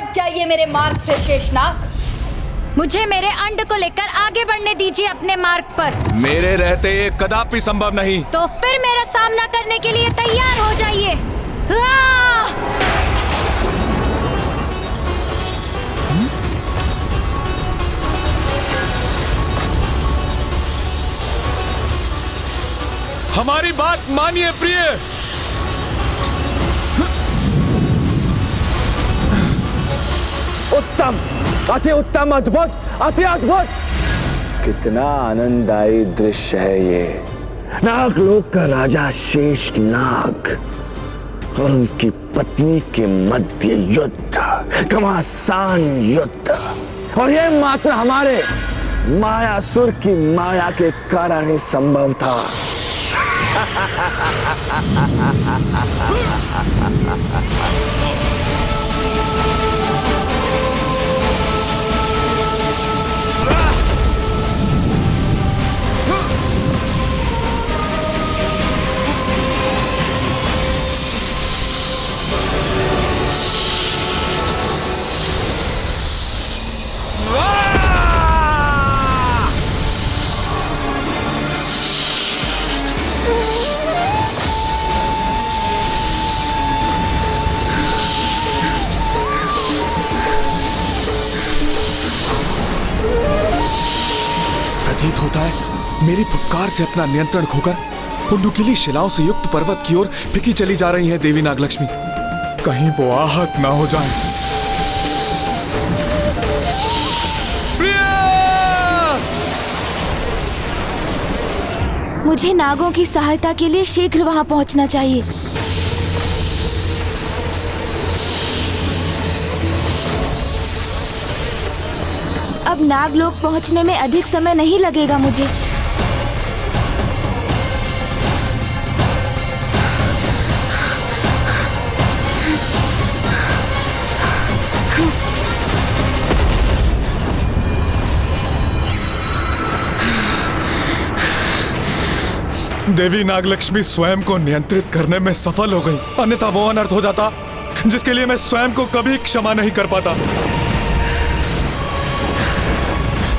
हट जाइए मेरे मार्ग से शेषनाग। मुझे मेरे अंड को लेकर आगे बढ़ने दीजिए अपने मार्ग पर। मेरे रहते ये कदापि संभव नहीं। तो फिर मेरा सामना करने के लिए तैयार हो जाइए। हमारी बात मानिए प्रिय। उत्तम, अति उत्तम, अद्भुत, अति अद्भुत। कितना आनंददायी दृश्य है ये। नागलोक का राजा शेषनाग और उनकी पत्नी के मध्य युद्ध, घमासान युद्ध, और ये मात्र हमारे मायासुर की माया के कारण ही संभव था। प्रतीत होता है मेरी फुफकार से अपना नियंत्रण खोकर उन नुकीली शिलाओं से युक्त पर्वत की ओर फिकी चली जा रही है देवी नागलक्ष्मी। कहीं वो आहत ना हो जाए। मुझे नागों की सहायता के लिए शीघ्र वहां पहुंचना चाहिए। अब नागलोक पहुंचने में अधिक समय नहीं लगेगा मुझे। देवी नागलक्ष्मी स्वयं को नियंत्रित करने में सफल हो गई, अन्यथा वो अनर्थ हो जाता जिसके लिए मैं स्वयं को कभी क्षमा नहीं कर पाता।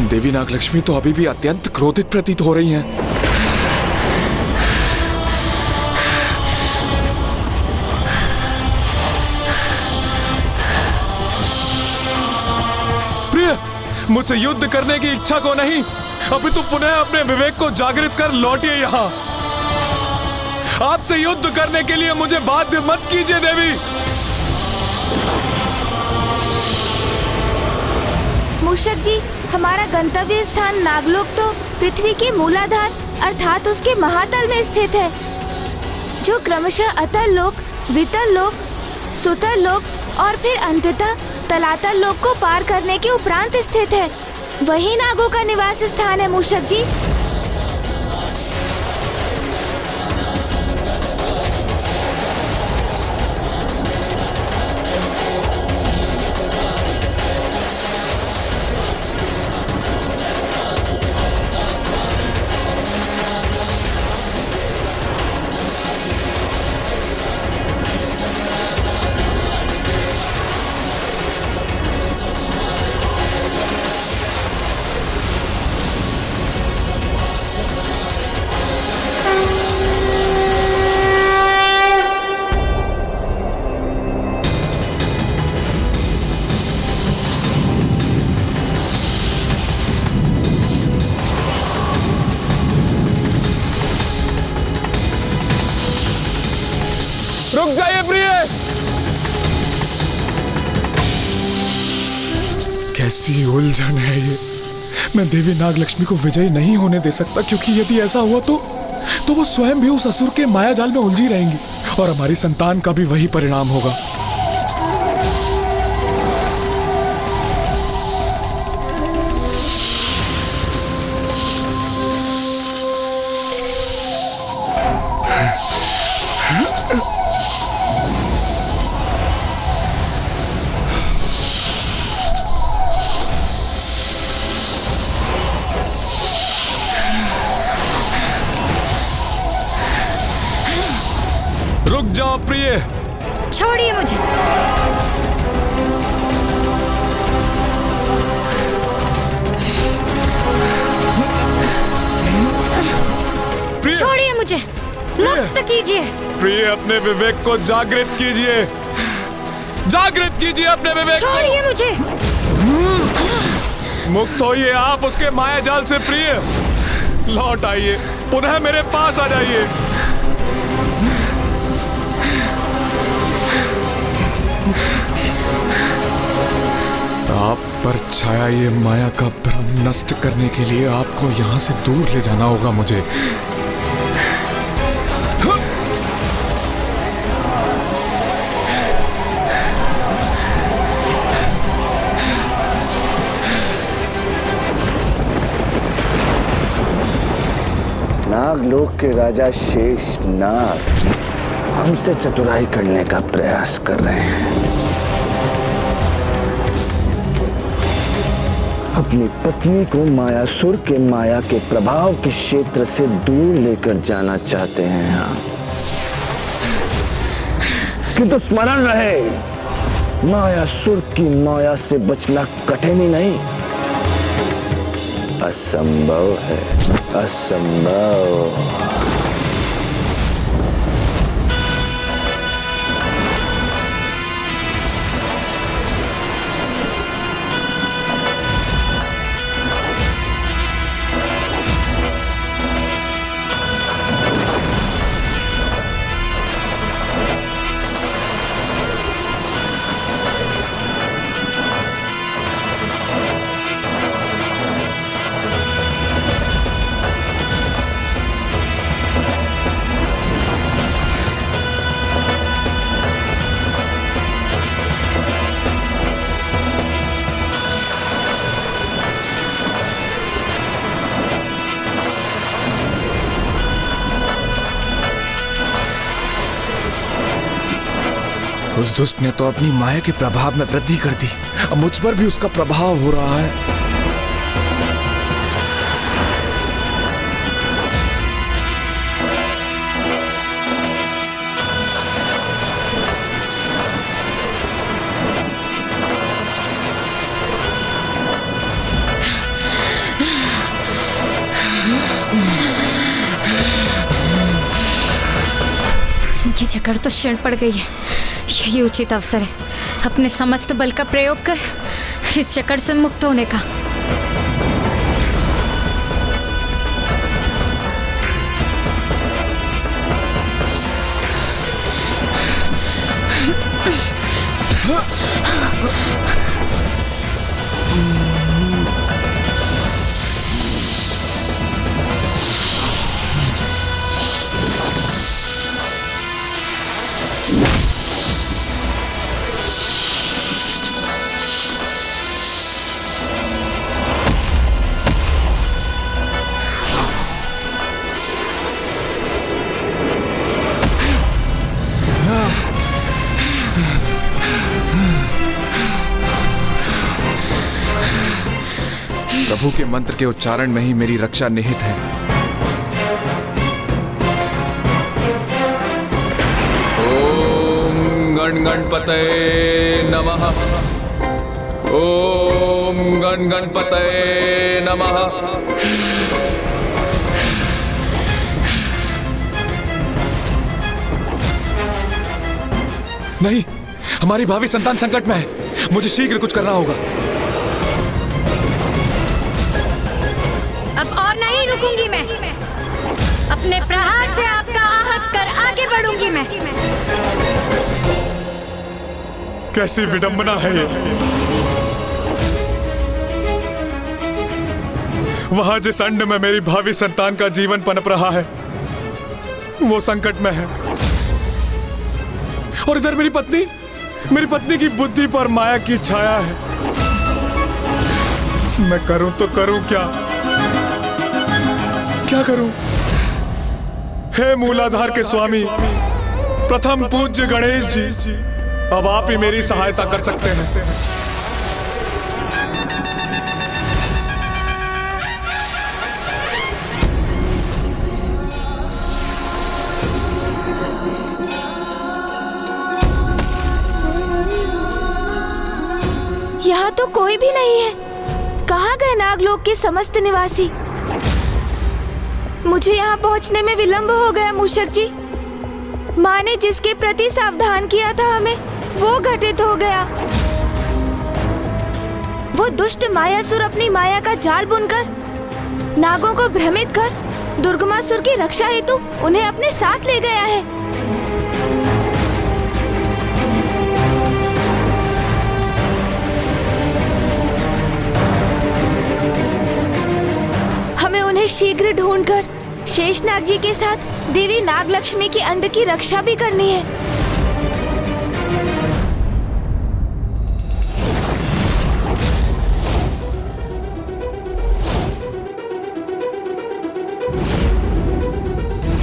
देवी नागलक्ष्मी तो अभी भी अत्यंत क्रोधित प्रतीत हो रही हैं। प्रिय, मुझसे युद्ध करने की इच्छा को नहीं, अपितु पुनः अपने विवेक को जागृत कर लौटिए यहाँ। आपसे युद्ध करने के लिए मुझे बाध्य मत कीजिए देवी। मूषक जी, हमारा गंतव्य स्थान नागलोक तो पृथ्वी के मूलाधार अर्थात उसके महातल में स्थित है, जो क्रमशः अतल लोक, वितल लोक, सुतल लोक और फिर अंततः तलातल लोक को पार करने के उपरांत स्थित है। वही नागों का निवास स्थान है मूषक जी। रुक जाइए प्रिय। कैसी उलझन है ये। मैं देवी नागलक्ष्मी को विजयी नहीं होने दे सकता, क्योंकि यदि ऐसा हुआ तो वो स्वयं भी उस असुर के मायाजाल में उलझी रहेंगी और हमारी संतान का भी वही परिणाम होगा। रुक जाओ प्रिय। छोड़िए मुझे। मुझे, मुक्त कीजिए। प्रिय, अपने विवेक को जागृत कीजिए, जागृत कीजिए अपने विवेक को। छोड़िए मुझे। मुक्त होइए आप उसके माया जाल से। प्रिय, लौट आइए, पुनः मेरे पास आ जाइए। आप पर छाया ये माया का भ्रम नष्ट करने के लिए आपको यहां से दूर ले जाना होगा मुझे। नागलोक के राजा शेष नाग हमसे चतुराई करने का प्रयास कर रहे हैं। अपनी पत्नी को मायासुर के माया के प्रभाव के क्षेत्र से दूर लेकर जाना चाहते हैं। हाँ, किंतु स्मरण रहे, मायासुर की माया से बचना कठिन ही नहीं, असंभव है, असंभव। उस दुष्ट ने तो अपनी माया के प्रभाव में वृद्धि कर दी, अब मुझ पर भी उसका प्रभाव हो रहा है। इनकी जकड़ तो क्षण पड़ गई है, यही उचित अवसर है अपने समस्त बल का प्रयोग कर इस चक्कर से मुक्त होने का। प्रभु के मंत्र के उच्चारण में ही मेरी रक्षा निहित है। ओम गण गणपतये नमः। ओम गण गणपतये नमः। नहीं, हमारी भावी संतान संकट में है, मुझे शीघ्र कुछ करना होगा। अब और नहीं रुकूंगी मैं, अपने प्रहार से आपका आहत कर आगे बढ़ूंगी मैं। कैसी विडंबना है ये। वहां जिस अंड में मेरी भावी संतान का जीवन पनप रहा है वो संकट में है, और इधर मेरी पत्नी की बुद्धि पर माया की छाया है। मैं करूं तो करूं क्या करूं? हे मूलाधार के स्वामी, प्रथम पूज्य गणेश जी, अब आप ही मेरी सहायता कर सकते हैं। यहाँ तो कोई भी नहीं है। कहाँ गए नागलोक के समस्त निवासी? मुझे यहाँ पहुँचने में विलंब हो गया मूषक जी। माँ ने जिसके प्रति सावधान किया था हमें, वो घटित हो गया। वो दुष्ट मायासुर अपनी माया का जाल बुनकर नागों को भ्रमित कर दुर्गमासुर की रक्षा हेतु उन्हें अपने साथ ले गया है। हमें उन्हें शीघ्र ढूंढकर शेषनाग जी के साथ देवी नागलक्ष्मी की अंड की रक्षा भी करनी है।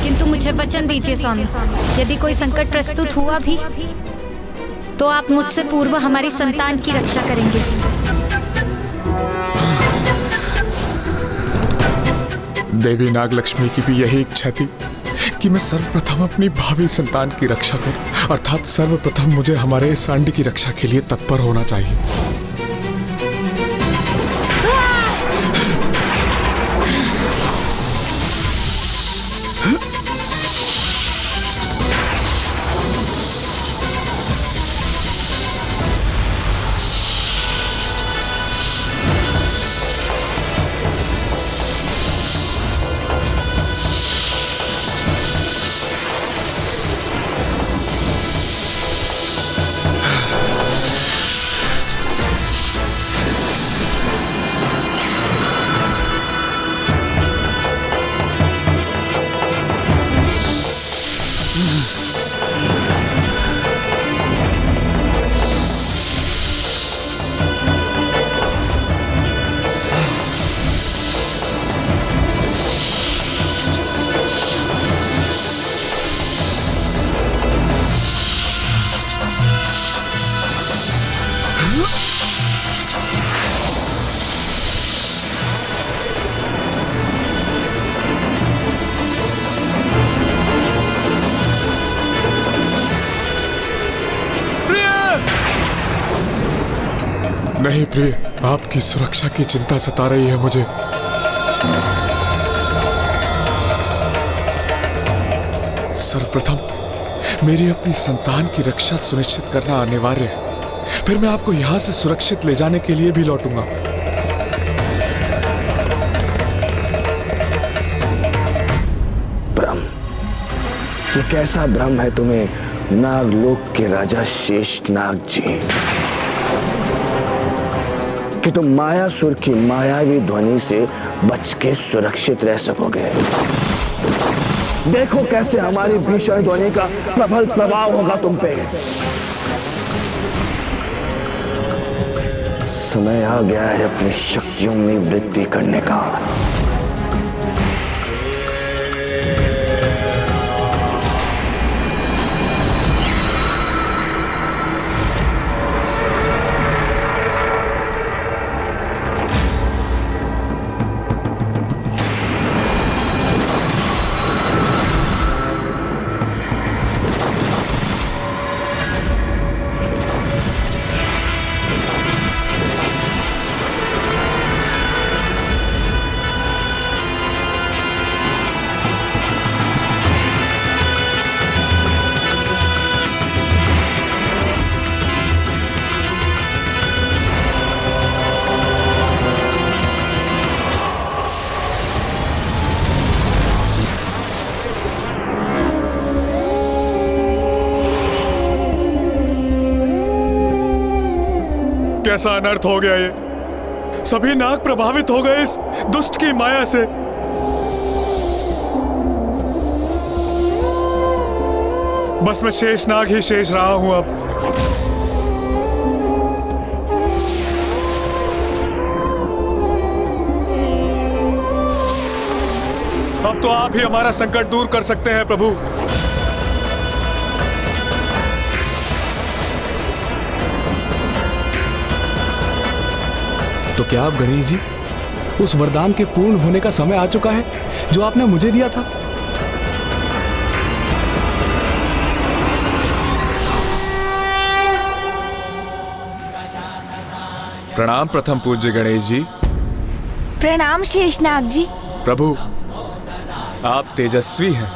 किंतु मुझे वचन दीजिए स्वामी, यदि कोई संकट प्रस्तुत हुआ भी तो आप मुझसे पूर्व हमारी संतान की रक्षा करेंगे। देवी नागलक्ष्मी की भी यही इच्छा थी कि मैं सर्वप्रथम अपनी भावी संतान की रक्षा करूं, अर्थात सर्वप्रथम मुझे हमारे इस अंड की रक्षा के लिए तत्पर होना चाहिए। नहीं प्रिय, आपकी सुरक्षा की चिंता सता रही है मुझे। सर्वप्रथम मेरी अपनी संतान की रक्षा सुनिश्चित करना अनिवार्य है, फिर मैं आपको यहां से सुरक्षित ले जाने के लिए भी लौटूंगा। भ्रम, ये कैसा भ्रम है तुम्हें नागलोक के राजा शेषनाग जी, कि तुम मायासुर की मायावी ध्वनि से बच के सुरक्षित रह सकोगे। देखो कैसे हमारी भीषण ध्वनि का प्रबल प्रभाव होगा तुम पे। समय आ गया है अपनी शक्तियों में वृद्धि करने का। कैसा अनर्थ हो गया ये, सभी नाग प्रभावित हो गए इस दुष्ट की माया से। बस मैं शेषनाग ही शेष रहा हूं अब तो आप ही हमारा संकट दूर कर सकते हैं प्रभु। तो क्या आप गणेश जी, उस वरदान के पूर्ण होने का समय आ चुका है जो आपने मुझे दिया था? प्रणाम प्रथम पूज्य गणेश जी। प्रणाम शेषनाग जी। प्रभु, आप तेजस्वी हैं,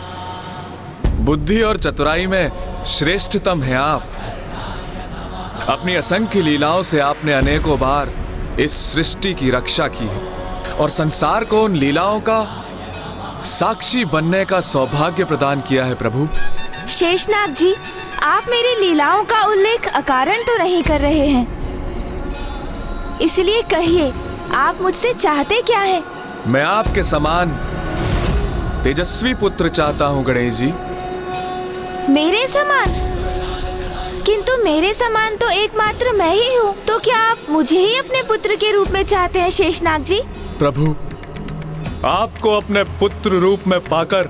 बुद्धि और चतुराई में श्रेष्ठतम हैं आप। अपनी असंख्य लीलाओं से आपने अनेकों बार इस सृष्टि की रक्षा की है और संसार को उन लीलाओं का साक्षी बनने का सौभाग्य प्रदान किया है प्रभु। शेषनाग जी, आप मेरी लीलाओं का उल्लेख अकारण तो नहीं कर रहे हैं, इसलिए कहिए आप मुझसे चाहते क्या है? मैं आपके समान तेजस्वी पुत्र चाहता हूँ गणेश जी। मेरे समान? किंतु मेरे समान तो एकमात्र मैं ही हूँ, तो क्या आप मुझे ही अपने पुत्र के रूप में चाहते हैं शेषनाग जी? प्रभु, आपको अपने पुत्र रूप में पाकर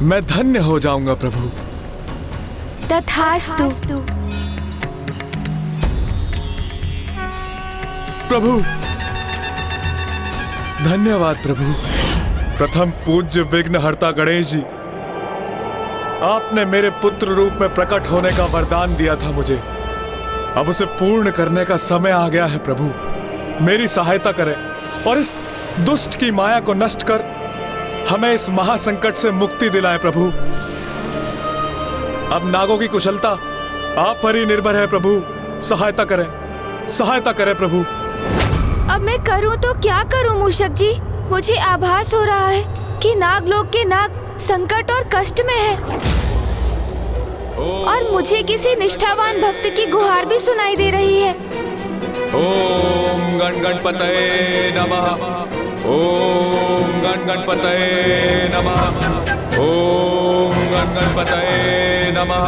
मैं धन्य हो जाऊंगा प्रभु। तथास्तु। प्रभु, धन्यवाद प्रभु। प्रथम पूज्य विघ्नहर्ता गणेश जी, आपने मेरे पुत्र रूप में प्रकट होने का वरदान दिया था मुझे। अब उसे पूर्ण करने का समय आ गया है प्रभु। मेरी सहायता करें और इस दुष्ट की माया को नष्ट कर हमें इस महासंकट से मुक्ति दिलाएं प्रभु। अब नागों की कुशलता आप पर ही निर्भर है प्रभु। सहायता करें, सहायता करें प्रभु। अब मैं करूं तो क्या करूं मूषक जी? मुझे आभास हो रहा है कि नागलोक के नाग संकट और कष्ट में है और मुझे किसी निष्ठावान भक्त की गुहार भी सुनाई दे रही है। ओम गण गणपतये नमः। ओम गण गणपतये नमः। ओम गण गणपतये नमः।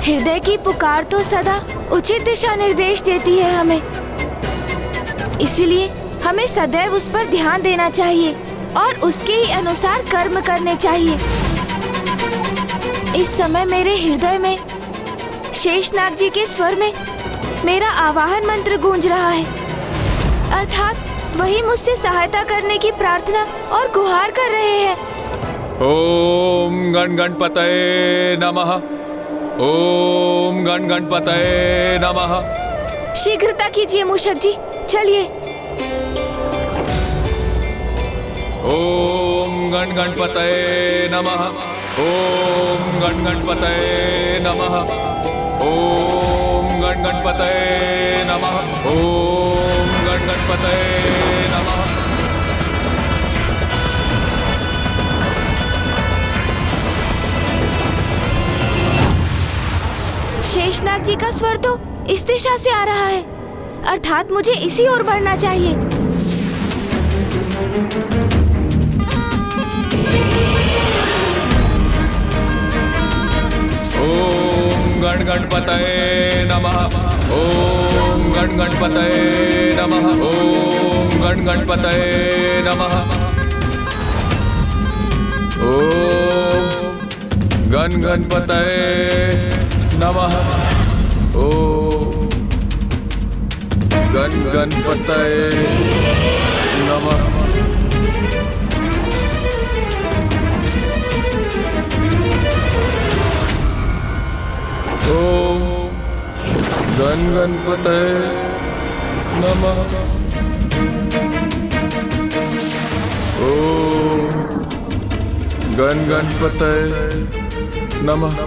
हृदय की पुकार तो सदा उचित दिशा निर्देश देती है हमें, इसलिए हमें सदैव उस पर ध्यान देना चाहिए और उसके ही अनुसार कर्म करने चाहिए। इस समय मेरे हृदय में शेषनाग जी के स्वर में मेरा आवाहन मंत्र गूंज रहा है, अर्थात वही मुझसे सहायता करने की प्रार्थना और गुहार कर रहे हैं। ओम गण गणपतये नमः। ओम गण गणपतये नमः। शीघ्रता कीजिए मूषक जी, चलिए। ओम गण गणपतये नमः। ओम गण गणपतये नमः। ओम गण गणपतये नमः। ओम गण गणपतये नमः। शेषनाग जी का स्वर तो इस दिशा से आ रहा है, अर्थात मुझे इसी ओर बढ़ना चाहिए। ओम गण गणपतये नमः। ओम गण गणपतये नमः। ओम गण गणपतये नमः। ओम गण गणपतये नमः। ओम गण गणपतये नमः। ओम गण गणपतये नमः। ओम गण गणपतये नमः।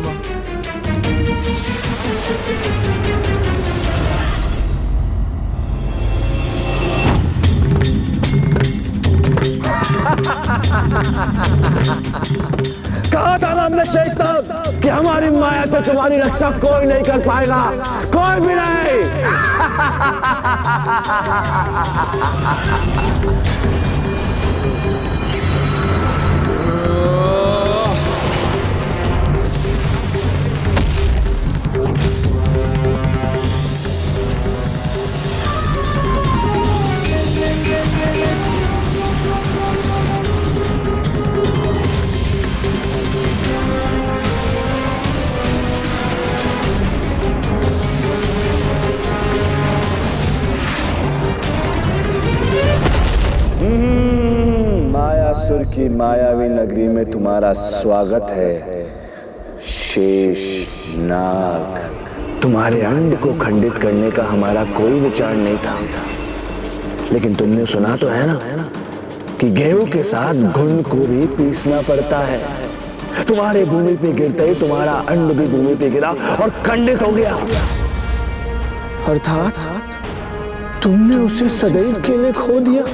कहा था ना हमने शेषनाग कि हमारी माया से तुम्हारी रक्षा कोई नहीं कर पाएगा, कोई भी नहीं। मायासुर की मायावी नगरी में तुम्हारा स्वागत है शेषनाग। तुम्हारे अंड को खंडित करने का हमारा कोई विचार नहीं था, लेकिन तुमने सुना तो है ना कि गेहूं के साथ घुन को भी पीसना पड़ता है। तुम्हारे भूमि पे गिरते ही तुम्हारा अंड भी भूमि पे गिरा और खंडित हो गया, अर्थात तुमने उसे सदैव के लिए खो दिया।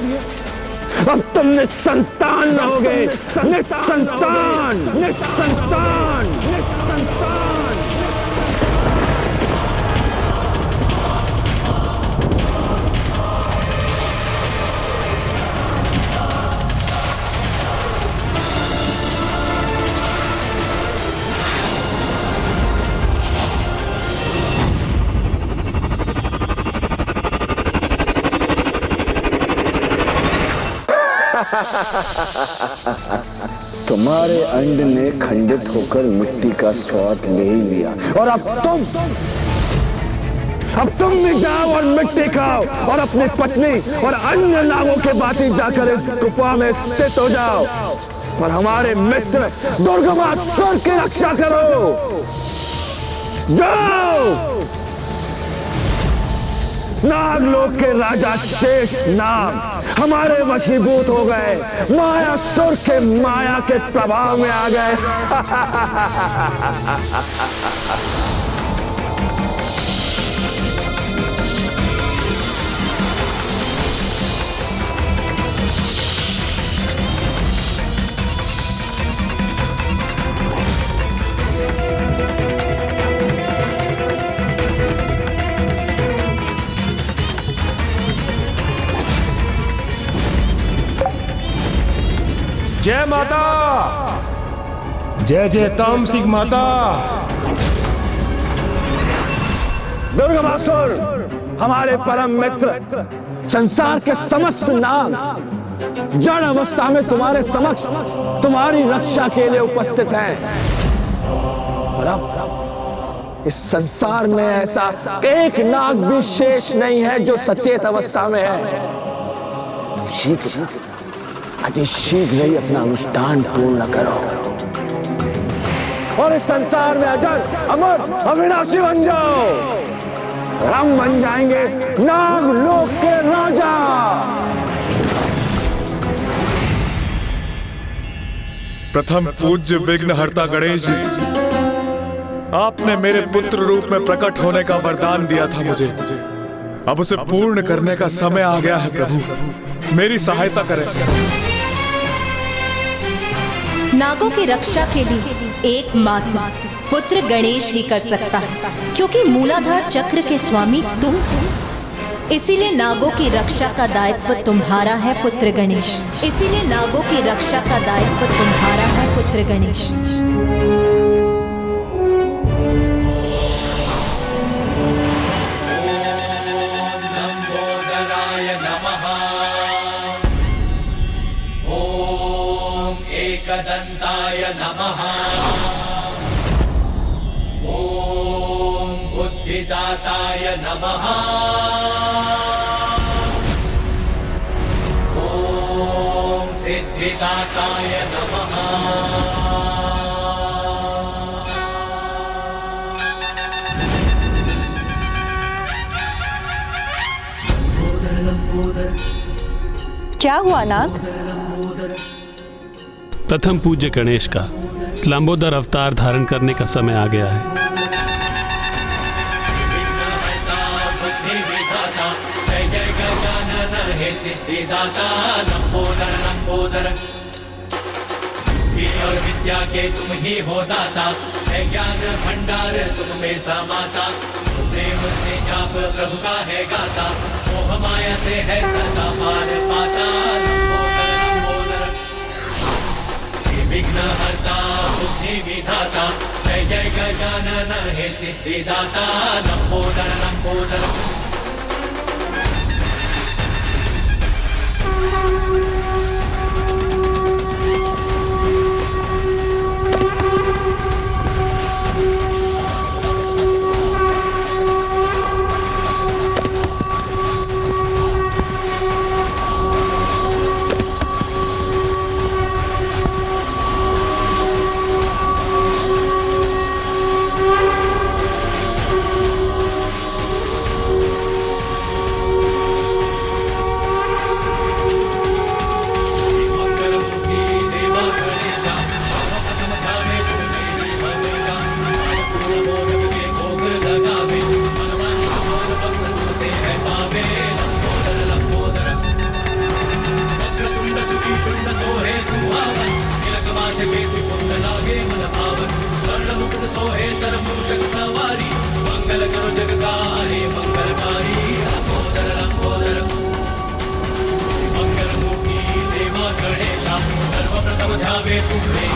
अब तुम निसंतान रहोगे, निसंतान, निसंतान, निसंतान। तुम्हारे अंड ने खंडित होकर मिट्टी का स्वाद ले ही लिया और अब तुम भी जाओ और मिट्टी खाओ और अपनी पत्नी और अन्य नागों के बाती जाकर इस गुफा में स्थित हो जाओ और हमारे मित्र दुर्गमासुर की रक्षा करो। जाओ। नागलोक के राजा शेष नाग हमारे वशीभूत हो गए, मायासुर के माया के प्रभाव में आ गए। जय माता, जय जय तामसिक माता। दुर्गमासुर हमारे परम मित्र, संसार के समस्त नाग जड़ अवस्था में तुम्हारे समक्ष तुम्हारी रक्षा के लिए उपस्थित हैं। और अब इस संसार में ऐसा एक नाग भी शेष नहीं है जो सचेत अवस्था में है। तुम शीघ्र अति शीघ्र ही अपना अनुष्ठान पूर्ण करो और इस संसार में अजर अमर अविनाशी बन जाओ। हम बन जाएंगे नागलोक के राजा। प्रथम पूज्य विघ्नहर्ता गणेश जी, आपने मेरे पुत्र रूप में प्रकट होने का वरदान दिया था मुझे। अब उसे पूर्ण करने का समय आ गया है। प्रभु मेरी सहायता करें। नागों की रक्षा के लिए एकमात्र पुत्र गणेश ही कर सकता है, क्योंकि मूलाधार चक्र के स्वामी तुम हो। इसीलिए नागों की रक्षा का दायित्व तुम्हारा है पुत्र गणेश। इसीलिए नागों की रक्षा का दायित्व तुम्हारा है पुत्र गणेश। एकदन्ताय नमः। ओम बुद्धिदाताय नमः। ओम सिद्धिदाताय नमः। क्या हुआ नाग? प्रथम पूज्य गणेश का लंबोदर अवतार धारण करने का समय आ गया है। जय जय गजानन हे सिद्धिदाता लंबोदर लंबोदर। बुद्धि और विद्या के तुम ही हो दाता, है ज्ञान भंडार तुम में समाता। प्रेम से जाप प्रभु का है गाता, मोह माया से है सदा पार पाता। विघ्नहर्ता बुद्धि विधाता, जय जय गजानन हे सिद्धिदाता लंबोदर लंबोदर। सर मूषक सवारी मंगल करो जगतारे मंगलकारी लंबोदर लंबोदर मंगलमूर्ती देवा गणेशा सर्वप्रथम ध्यावे तुम्हे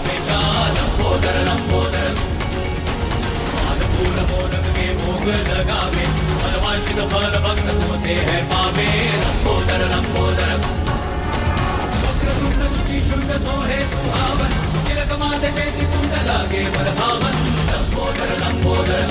गीता लंबोदर लंबोदर मानपूर्ण मोदक के भोग लगावे मनवांछित फल भक्त तुमसे है पावे लंबोदर लंबोदर वक्रतुंड सुखी शुंड सोहे सुहावन तिलक माथे पेति कुंड लागे वर भावन लंबोदर लंबोदर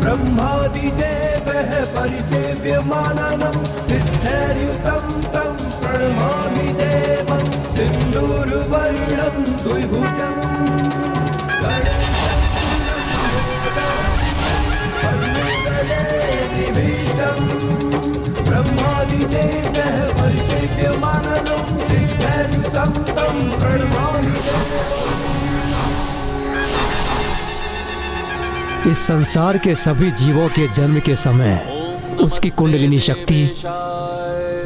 ब्रह्मादिदेवः परिसेव्यमाननं सिद्धैर्युतं तं प्रणमामि देवं सिन्दूरवर्णं द्विभुजं ब्रह्मादिदेवः परिसेव्यमाननं सिद्धैर्युतं तं प्रणमामि इस संसार के सभी जीवों के जन्म के समय उसकी कुंडलिनी शक्ति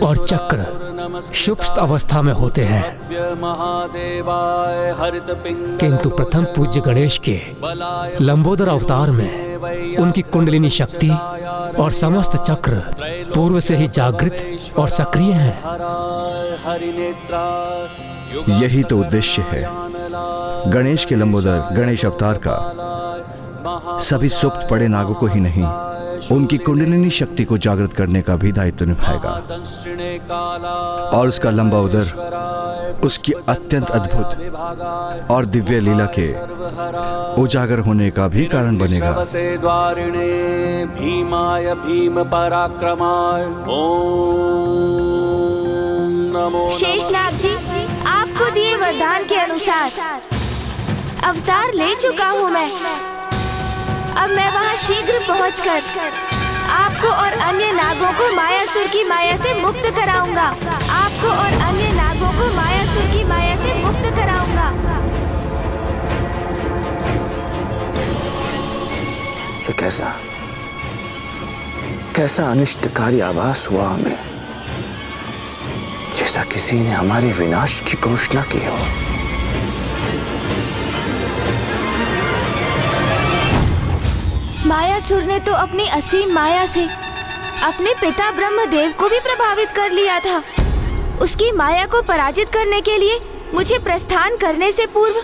और चक्र सुप्त अवस्था में होते हैं, किंतु प्रथम पूज्य गणेश के लंबोदर अवतार में उनकी कुंडलिनी शक्ति और समस्त चक्र पूर्व से ही जागृत और सक्रिय हैं। यही तो उद्देश्य है गणेश के लंबोदर गणेश अवतार का। सभी सुप्त पड़े नागों को ही नहीं, उनकी कुंडलिनी शक्ति को जागृत करने का भी दायित्व निभाएगा और उसका लंबा उदर उसकी अत्यंत अद्भुत और दिव्य लीला के उजागर होने का भी कारण बनेगा। भीमाय भीम पराक्रमाय ओम नमो। शेषनाग जी, आपको दिए वरदान के अनुसार अवतार ले चुका हूँ मैं। अब मैं वहाँ शीघ्र पहुँचकर आपको और अन्य नागों को मायासुर की माया से मुक्त कराऊंगा। आपको और अन्य नागों को मायासुर की माया से मुक्त कराऊंगा। ये कैसा अनिष्टकारी आभास हुआ हमें, जैसा किसी ने हमारे विनाश की घोषणा की हो। मायासुर ने तो अपनी असीम माया से अपने पिता ब्रह्मदेव को भी प्रभावित कर लिया था। उसकी माया को पराजित करने के लिए मुझे प्रस्थान करने से पूर्व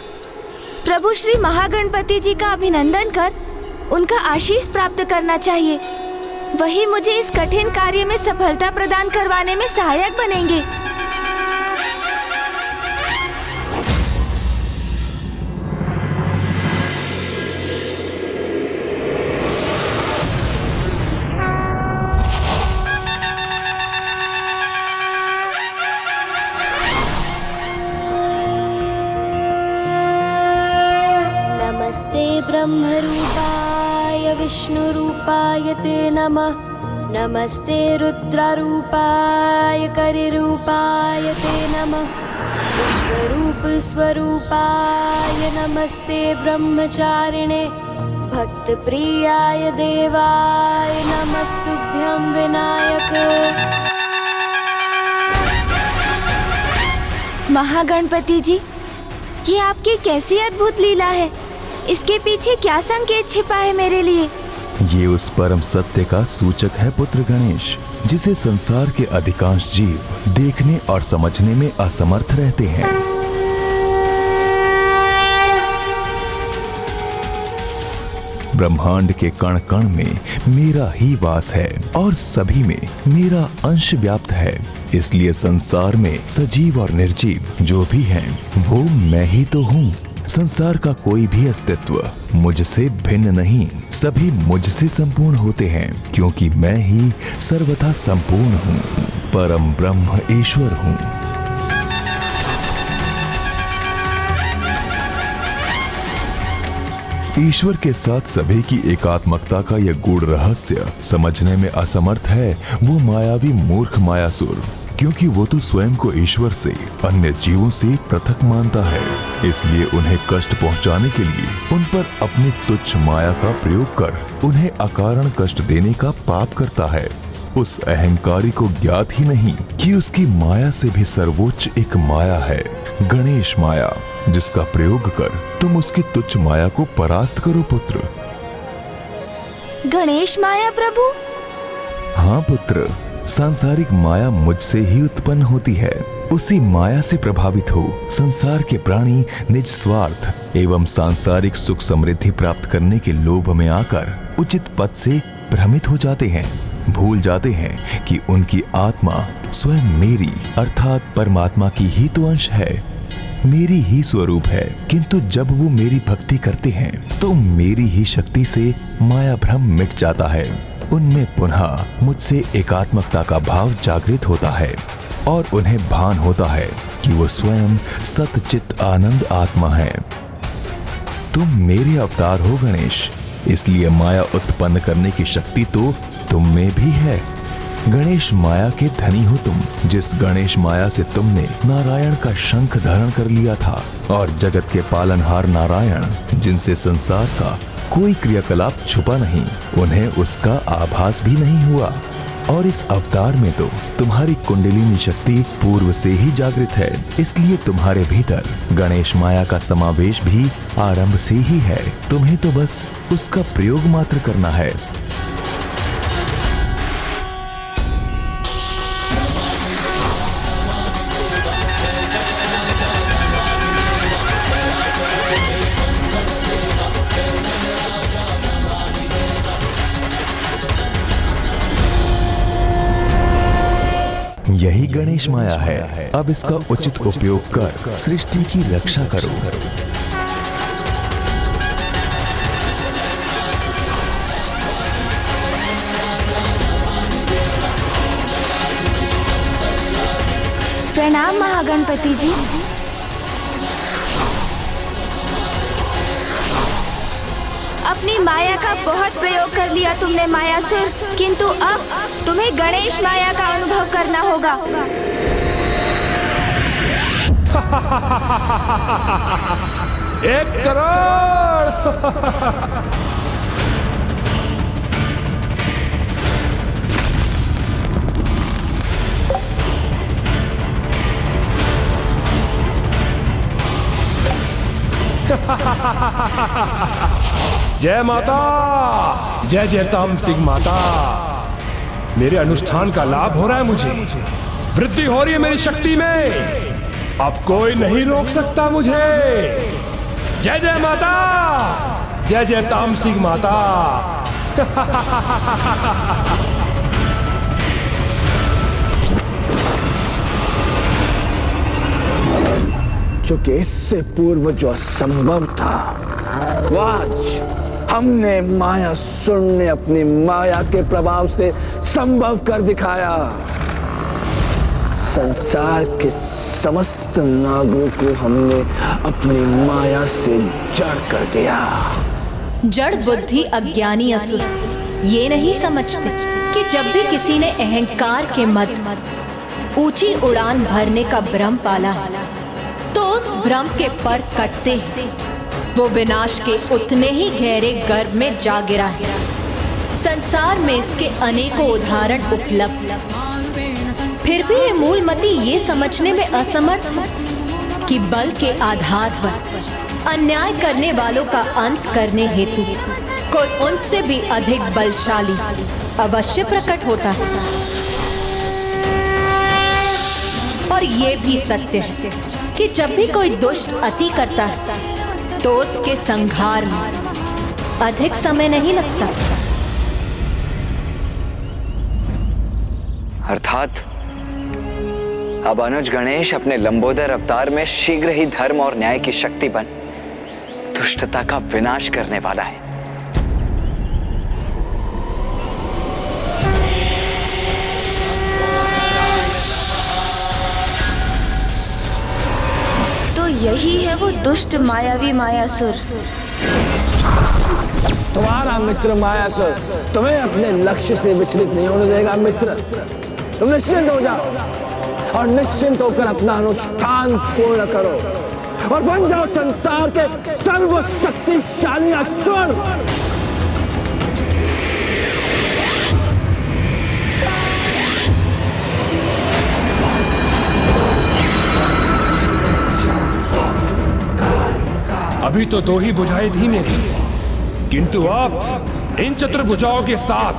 प्रभु श्री महागणपति जी का अभिनंदन कर उनका आशीष प्राप्त करना चाहिए। वही मुझे इस कठिन कार्य में सफलता प्रदान करवाने में सहायक बनेंगे। ब्रह्मरूपाय विष्णुरूपाय ते नमः। नमस्ते रुद्ररूपाय करिरूपाय ते नमः। विश्वरूप स्वरूपाय नमस्ते ब्रह्मचारिणे। भक्तप्रियाय देवाय नमस्तुभ्यं विनायक। महागणपति जी, ये आपकी कैसी अद्भुत लीला है। इसके पीछे क्या संकेत छिपा है मेरे लिए? ये उस परम सत्य का सूचक है पुत्र गणेश, जिसे संसार के अधिकांश जीव देखने और समझने में असमर्थ रहते हैं। ब्रह्मांड के कण कण में मेरा ही वास है और सभी में मेरा अंश व्याप्त है। इसलिए संसार में सजीव और निर्जीव जो भी हैं, वो मैं ही तो हूँ। संसार का कोई भी अस्तित्व मुझसे भिन्न नहीं, सभी मुझसे संपूर्ण होते हैं, क्योंकि मैं ही सर्वथा संपूर्ण हूँ, परम ब्रह्म ईश्वर हूँ। ईश्वर के साथ सभी की एकात्मकता का यह गूढ़ रहस्य समझने में असमर्थ है वो मायावी मूर्ख मायासुर, क्योंकि वो तो स्वयं को ईश्वर से अन्य जीवों से पृथक मानता है। इसलिए उन्हें कष्ट पहुंचाने के लिए उन पर अपनी तुच्छ माया का प्रयोग कर उन्हें अकारण कष्ट देने का पाप करता है। उस अहंकारी को ज्ञात ही नहीं कि उसकी माया से भी सर्वोच्च एक माया है, गणेश माया, जिसका प्रयोग कर तुम उसकी तुच्छ माया को परास्त करो पुत्र। गणेश माया प्रभु? हाँ पुत्र, सांसारिक माया मुझसे ही उत्पन्न होती है। उसी माया से प्रभावित हो संसार के प्राणी निज स्वार्थ एवं सांसारिक सुख समृद्धि प्राप्त करने के लोभ में आकर उचित पद से भ्रमित हो जाते हैं, भूल जाते हैं कि उनकी आत्मा स्वयं मेरी अर्थात परमात्मा की ही तो अंश है, मेरी ही स्वरूप है। किंतु जब वो मेरी भक्ति करते हैं तो मेरी ही शक्ति से माया भ्रम मिट जाता है। उनमें पुनः मुझसे एकात्मकता का भाव जागृत होता है और उन्हें भान होता है कि वो स्वयं सतचित आनंद आत्मा है। तुम मेरे अवतार हो गणेश, इसलिए माया उत्पन्न करने की शक्ति तो तुम में भी है। गणेश माया के धनी हो तुम, जिस गणेश माया से तुमने नारायण का शंख धारण कर लिया था, और जगत के पालनहार नारायण, जिनसे संसार का कोई क्रियाकलाप छुपा नहीं, उन्हें उसका आभास भी नहीं हुआ। और इस अवतार में तो तुम्हारी कुंडलिनी शक्ति पूर्व से ही जागृत है, इसलिए तुम्हारे भीतर गणेश माया का समावेश भी आरंभ से ही है। तुम्हें तो बस उसका प्रयोग मात्र करना है। यही गणेश माया है। अब इसका उचित उपयोग कर सृष्टि की रक्षा करो। प्रणाम महागणपति जी। अपनी माया का बहुत प्रयोग कर लिया तुमने मायासुर, किंतु अब तुम्हें गणेश माया का अनुभव करना होगा। एक करोड़। जय माता, जय जय तामसिंह माता। मेरे अनुष्ठान का लाभ हो रहा है, मुझे वृद्धि हो रही है मेरी शक्ति में। अब कोई नहीं रोक सकता मुझे। जय जय माता, जय जय तामसिंह माता। क्योंकि इससे पूर्व जो असंभव था, वो आज हमने मायासुर ने अपनी माया के प्रभाव से संभव कर दिखाया। संसार के समस्त नागों को हमने अपनी माया से जड़ कर दिया। जड़ बुद्धि अज्ञानी असुर ये नहीं समझते कि जब भी किसी ने अहंकार के मद ऊंची उड़ान भरने का भ्रम पाला है, तो उस भ्रम के पर कटते ही वो विनाश के उतने ही गहरे गर्भ में जा गिरा है। संसार में इसके अनेकों उदाहरण उपलब्ध, फिर भी ये मूलमती ये समझने में असमर्थ है कि बल के आधार पर अन्याय करने वालों का अंत करने हेतु कोई उनसे भी अधिक बलशाली अवश्य प्रकट होता है। और ये भी सत्य है कि जब भी कोई दुष्ट अति करता है तो उसके संहार में अधिक समय नहीं लगता। अर्थात अब अनुज गणेश अपने लंबोदर अवतार में शीघ्र ही धर्म और न्याय की शक्ति बन दुष्टता का विनाश करने वाला है। तो यही है वो दुष्ट मायावी मायासुर। तुम्हारा मित्र मायासुर तुम्हें अपने लक्ष्य से विचलित नहीं होने देगा। मित्र, तुम निश्चिंत हो जाओ और निश्चिंत होकर अपना अनुष्ठान पूर्ण करो और बन जाओ संसार के सर्वशक्तिशाली असुर। अभी तो 2 ही भुजाएं थी मेरी, किंतु अब इन चतुर्भुजाओं के साथ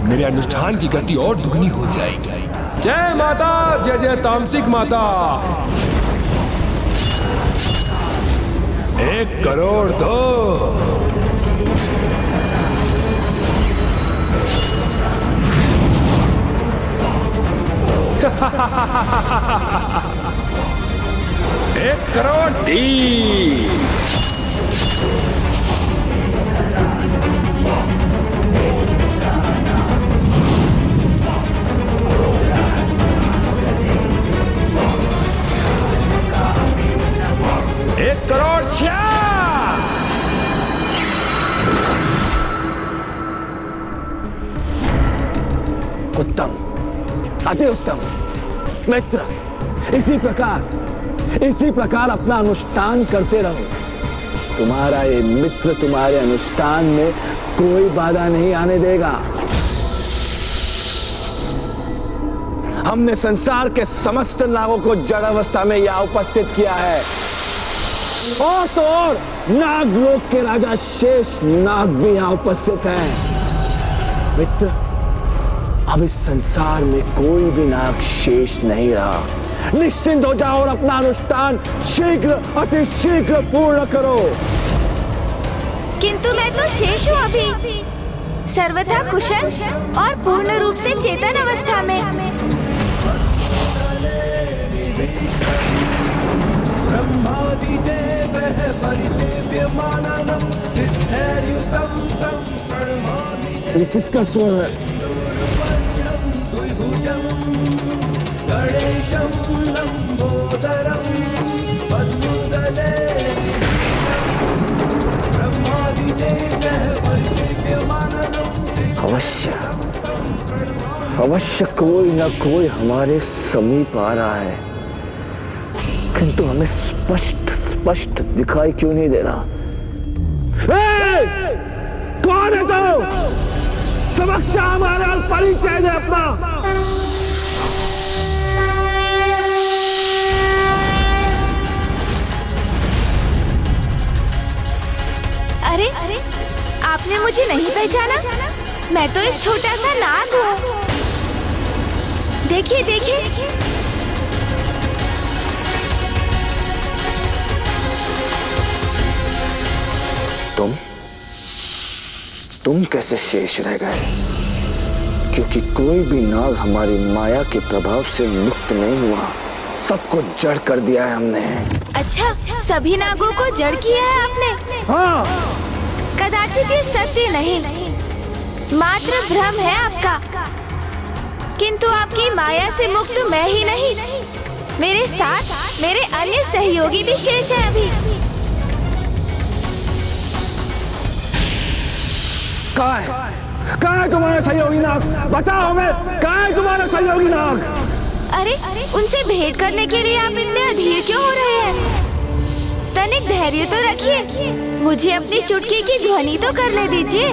मेरे अनुष्ठान की गति और दुगनी हो जाएगी। जय माता, जय जय तामसिक माता। 1 करोड़ दो। एक करोड़ 3। एक करोड़ 6। उत्तम, अति उत्तम। मित्र, इसी प्रकार अपना अनुष्ठान करते रहो। तुम्हारा ये मित्र तुम्हारे अनुष्ठान में कोई बाधा नहीं आने देगा। हमने संसार के समस्त नागों को जड़ अवस्था में यहाँ उपस्थित किया है। और तो और नागलोक के राजा शेष नाग भी यहाँ उपस्थित हैं। मित्र, अब इस संसार में कोई भी नाग शेष नहीं रहा। निश्चिंत हो जाओ और अपना अनुष्ठान शीघ्र, अति शीघ्र पूर्ण करो। किंतु मैं तो शेष हूँ अभी, सर्वथा कुशल और पूर्ण रूप से चेतन अवस्था में। ये किसका स्वर है? अवश्य कोई न कोई हमारे समीप आ रहा है, किंतु हमें स्पष्ट दिखाई क्यों नहीं दे रहा? कौन है तू? समक्ष हमारा परिचय दे अपना। अरे, आपने मुझे नहीं पहचाना? मैं तो एक छोटा सा नाग हूँ। देखिए देखिए। तुम कैसे शेष रह गए? क्योंकि कोई भी नाग हमारी माया के प्रभाव से मुक्त नहीं हुआ। सबको जड़ कर दिया है हमने। अच्छा, सभी नागों को जड़ किया है आपने? हाँ। कदाचित ये सत्य नहीं, मात्र भ्रम है आपका। किंतु आपकी माया से मुक्त मैं ही नहीं, मेरे साथ मेरे अन्य सहयोगी भी शेष हैं अभी। कहाँ है तुम्हारा सहयोगी नाग? बताओ हमें, कहाँ है तुम्हारा सहयोगी नाग? अरे, उनसे भेंट करने के लिए आप इतने अधीर क्यों हो रहे हैं? तनिक धैर्य तो रखिए, मुझे अपनी चुटकी की ध्वनि तो करने दीजिए।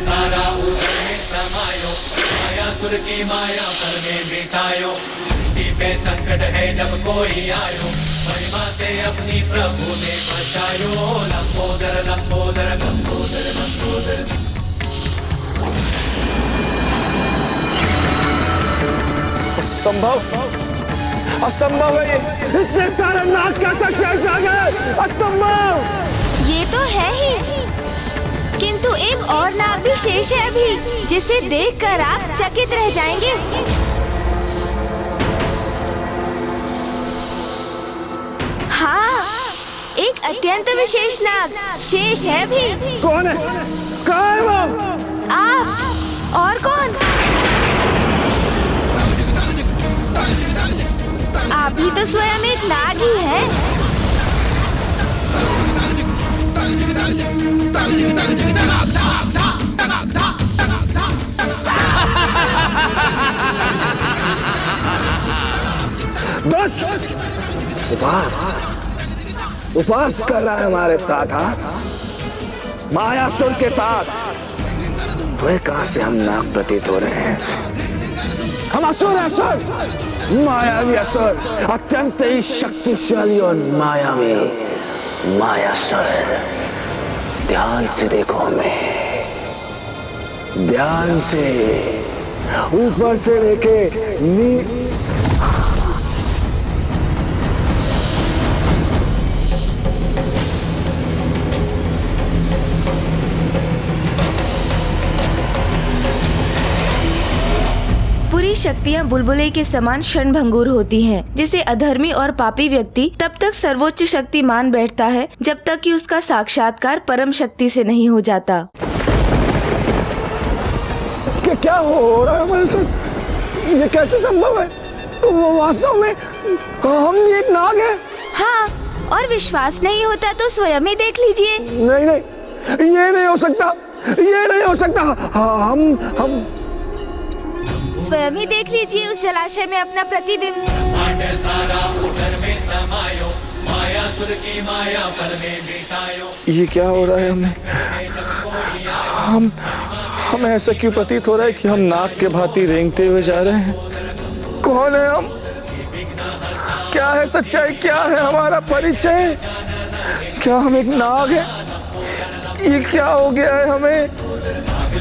सारा उदर में समायो, मायासुर की माया पर में मिटायो। सृष्टि पे संकट है जब कोई आयो, महिमा से अपनी प्रभु ने बचायो, लंबोदर लंबोदर लंबोदर लंबोदर। असंभव, असंभव है ये, इतने सारे नाग कैसे शेष आ गए? असंभव। ये तो है ही, किंतु एक और नाग भी शेष है अभी, जिसे देखकर आप चकित रह जाएंगे। हाँ, एक अत्यंत विशेष नाग शेष है भी। कौन है? कहाँ है वो? आप और कौन? आप ही तो स्वयं एक नाग ही हैं। बस उपवास कर रहा है हमारे साथ, हाँ? मायासुर के साथ। वे कहां से हम नाग प्रतीत हो रहे हैं? हम असुर हैं, असुर, मायावी असुर, अत्यंत ही शक्तिशाली और मायावी मायासुर। ध्यान से देखो हमें, ध्यान से, ऊपर से लेके पूरी शक्तियाँ बुलबुले के समान क्षणभंगुर होती हैं, जिसे अधर्मी और पापी व्यक्ति तब तक सर्वोच्च शक्ति मान बैठता है जब तक कि उसका साक्षात्कार परम शक्ति से नहीं हो जाता। क्या हो रहा है हमारे साथ? ये कैसे संभव है? वो वास्तव में हम एक नाग हैं। हाँ, और विश्वास नहीं होता तो स्वयं ही देख लीजिए। नहीं नहीं, ये नहीं हो सकता, ये नहीं हो सकता। हम स्वयं ही देख लीजिए उस जलाशय में अपना प्रतिबिंब। सारा उधर में समायो, मायासुर की माया पल में मिटायो। ये क्या हो रहा है हमें? हमें ऐसा क्यों प्रतीत हो रहा है कि हम नाग के भांति रेंगते हुए जा रहे हैं? कौन है हम? क्या है सच्चाई? क्या है हमारा परिचय? क्या हम एक नाग हैं? ये क्या हो गया है हमें?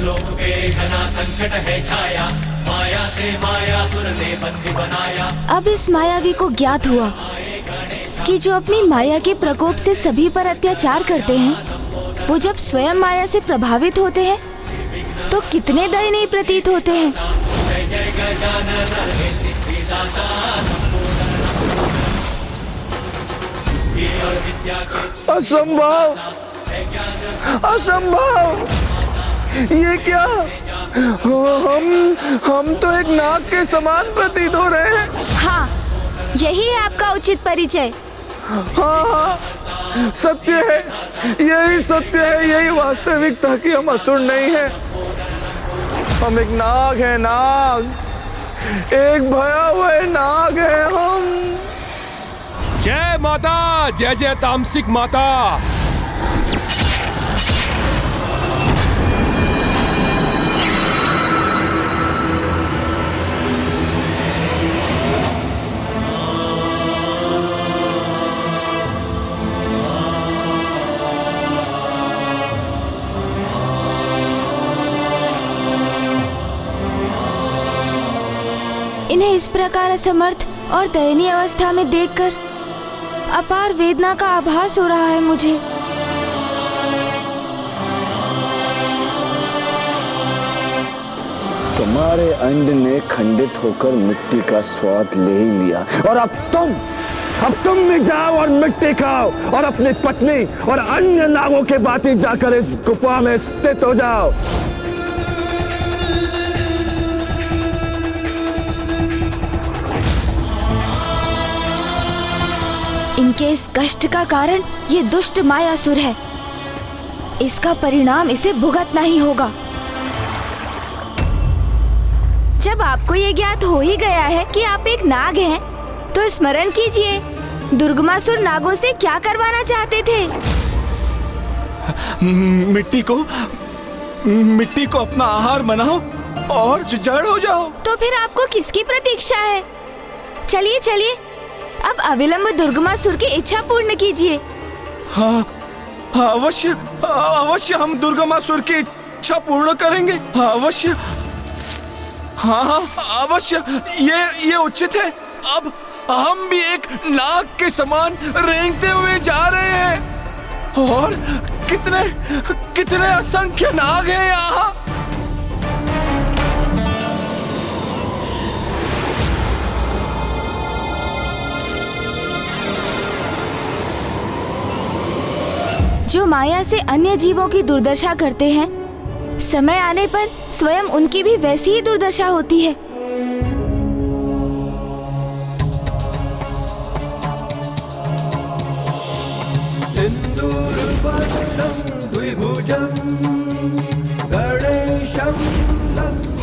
लोक पे घना संकट है छाया, माया से मायासुर ने बंदी बनाया। अब इस मायावी को ज्ञात हुआ कि जो अपनी माया के प्रकोप से सभी पर अत्याचार करते हैं, वो जब स्वयं माया से प्रभावित होते हैं तो कितने दयनीय प्रतीत होते हैं। असंभव, असंभव, ये क्या? हम तो एक नाग के समान प्रतीत हो रहे हैं। हाँ, यही है आपका उचित परिचय। हाँ, सत्य है, यही सत्य है, यही वास्तविकता कि हम असुर नहीं हैं। हम एक नाग हैं, नाग, एक भयावह नाग है हम। जय माता, जय जय तामसिक माता। इन्हें इस प्रकार असमर्थ और दयनीय अवस्था में देखकर अपार वेदना का आभास हो रहा है मुझे। तुम्हारे अंड ने खंडित होकर मिट्टी का स्वाद ले ही लिया, और अब तुम भी जाओ और मिट्टी खाओ और अपनी पत्नी और अन्य नागों के भांति जाकर इस गुफा में स्थित हो जाओ। इनके इस कष्ट का कारण ये दुष्ट मायासुर है। इसका परिणाम इसे भुगतना ही होगा। जब आपको ये ज्ञात हो ही गया है कि आप एक नाग हैं, तो स्मरण कीजिए, दुर्गमासुर नागों से क्या करवाना चाहते थे? मिट्टी को अपना आहार बनाओ और जड़ हो जाओ। तो फिर आपको किसकी प्रतीक्षा है? चलिए चलिए, अब अविलंब दुर्गमासुर की इच्छा पूर्ण कीजिए। हाँ अवश्य अवश्य हम दुर्गमासुर की इच्छा पूर्ण करेंगे। अवश्य। हाँ अवश्य, ये उचित है। अब हम भी एक नाग के समान रेंगते हुए जा रहे हैं और कितने कितने असंख्य नाग हैं यहाँ। जो माया से अन्य जीवों की दुर्दशा करते हैं, समय आने पर स्वयं उनकी भी वैसी ही दुर्दशा होती है।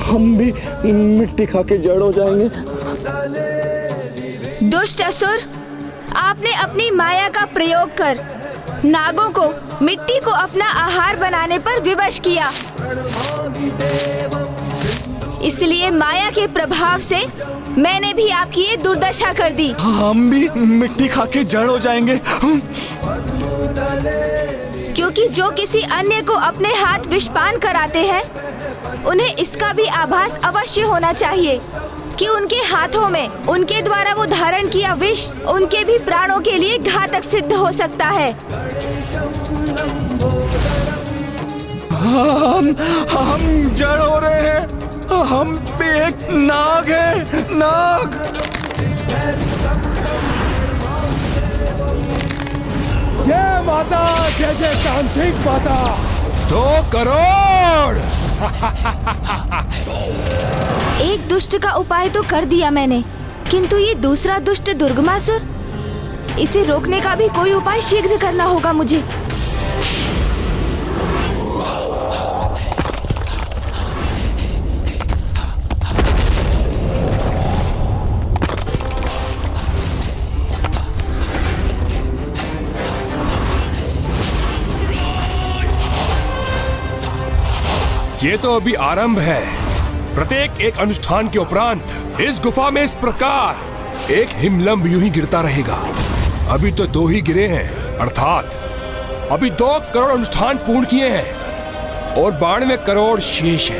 हम भी मिट्टी खा के जड़ हो जाएंगे। दुष्ट असुर, आपने अपनी माया का प्रयोग कर नागों को मिट्टी को अपना आहार बनाने पर विवश किया। इसलिए माया के प्रभाव से मैंने भी आपकी ये दुर्दशा कर दी। हम भी मिट्टी खा के जड़ हो जाएंगे। क्योंकि जो किसी अन्य को अपने हाथ विषपान कराते हैं, उन्हें इसका भी आभास अवश्य होना चाहिए कि उनके हाथों में उनके द्वारा वो धारण किया विष उनके भी प्राणों के लिए घातक सिद्ध हो सकता है। हम जड़ हो रहे हैं। हम भी एक नाग है। नाग। जय माता, जय जय तांत्रिक माता। 2 करोड़। एक दुष्ट का उपाय तो कर दिया मैंने, किंतु ये दूसरा दुष्ट दुर्गमासुर, इसे रोकने का भी कोई उपाय शीघ्र करना होगा मुझे। ये तो अभी आरंभ है। प्रत्येक एक अनुष्ठान के उपरांत इस गुफा में इस प्रकार एक हिमलंब यूं ही गिरता रहेगा। अभी तो 2 ही गिरे हैं, अर्थात अभी 2 करोड़ अनुष्ठान पूर्ण किए हैं और 92 करोड़ शेष है।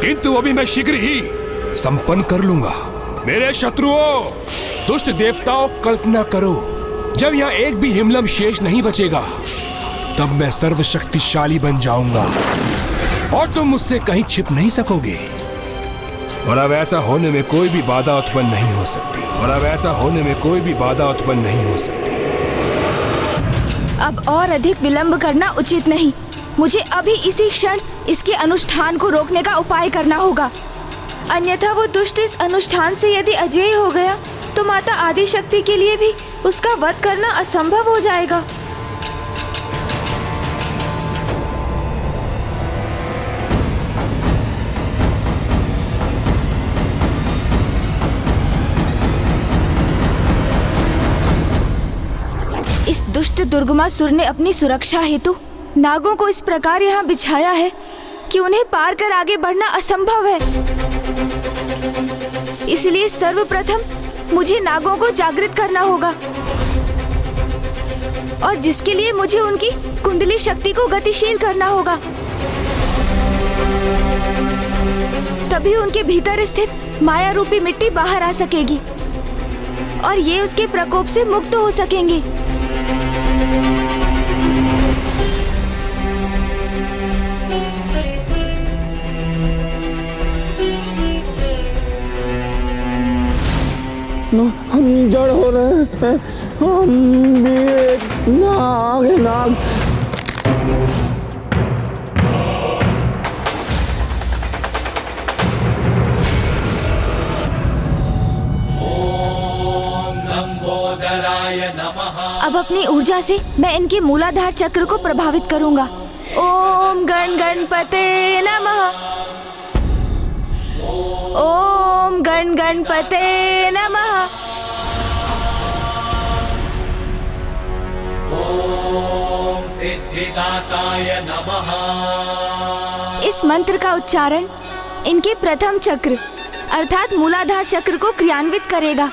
किंतु अभी मैं शीघ्र ही संपन्न कर लूंगा। मेरे शत्रुओं, दुष्ट देवताओं, कल्पना करो, जब यहाँ एक भी हिमलंब शेष नहीं बचेगा, तब मैं सर्वशक्तिशाली बन जाऊंगा और तुम मुझसे कहीं छिप नहीं सकोगे। और अब ऐसा होने में कोई भी बाधा उत्पन्न नहीं हो सकती। अब और अधिक विलंब करना उचित नहीं। मुझे अभी इसी क्षण इसके अनुष्ठान को रोकने का उपाय करना होगा। अन्यथा वो दुष्ट इस अनुष्ठान से यदि अजेय हो गया, तो माता आदिशक्ति के लिए भी उसका वध करना असंभव हो जाएगा। इस दुष्ट दुर्गमासुर ने अपनी सुरक्षा हेतु नागों को इस प्रकार यहाँ बिछाया है कि उन्हें पार कर आगे बढ़ना असंभव है। इसलिए सर्वप्रथम मुझे नागों को जागृत करना होगा, और जिसके लिए मुझे उनकी कुंडली शक्ति को गतिशील करना होगा। तभी उनके भीतर स्थित माया रूपी मिट्टी बाहर आ सकेगी और ये उसके प्रकोप से मुक्त हो सकेंगे। हम जड़ हो रहे हैं। हम भी एक नाग है। नाग। अब अपनी ऊर्जा से मैं इनके मूलाधार चक्र को प्रभावित करूंगा। ओम गण गणपते नमः। ओम गण गणपते नमः। ओम सिद्धिदाताय नमः। इस मंत्र का उच्चारण इनके प्रथम चक्र अर्थात मूलाधार चक्र को क्रियान्वित करेगा।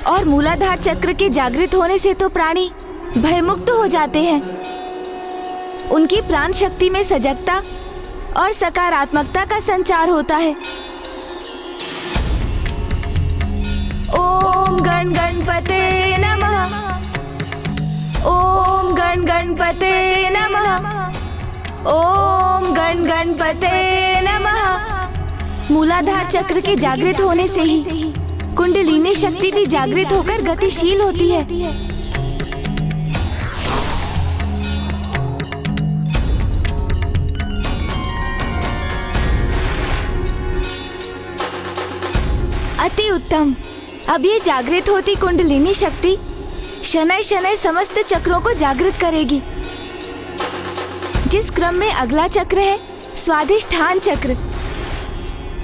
और मूलाधार चक्र के जागृत होने से तो प्राणी भयमुक्त हो जाते हैं। उनकी प्राण शक्ति में सजगता और सकारात्मकता का संचार होता है। ओम गण गणपते नमः। ओम गण गणपते नमः। ओम गण गणपते नमः। मूलाधार चक्र के जागृत होने से ही कुंडलिनी शक्ति भी जागृत होकर गतिशील होती है। अति उत्तम। अब ये जागृत होती कुंडलिनी शक्ति शनैः शनैः समस्त चक्रों को जागृत करेगी। जिस क्रम में अगला चक्र है स्वाधिष्ठान चक्र,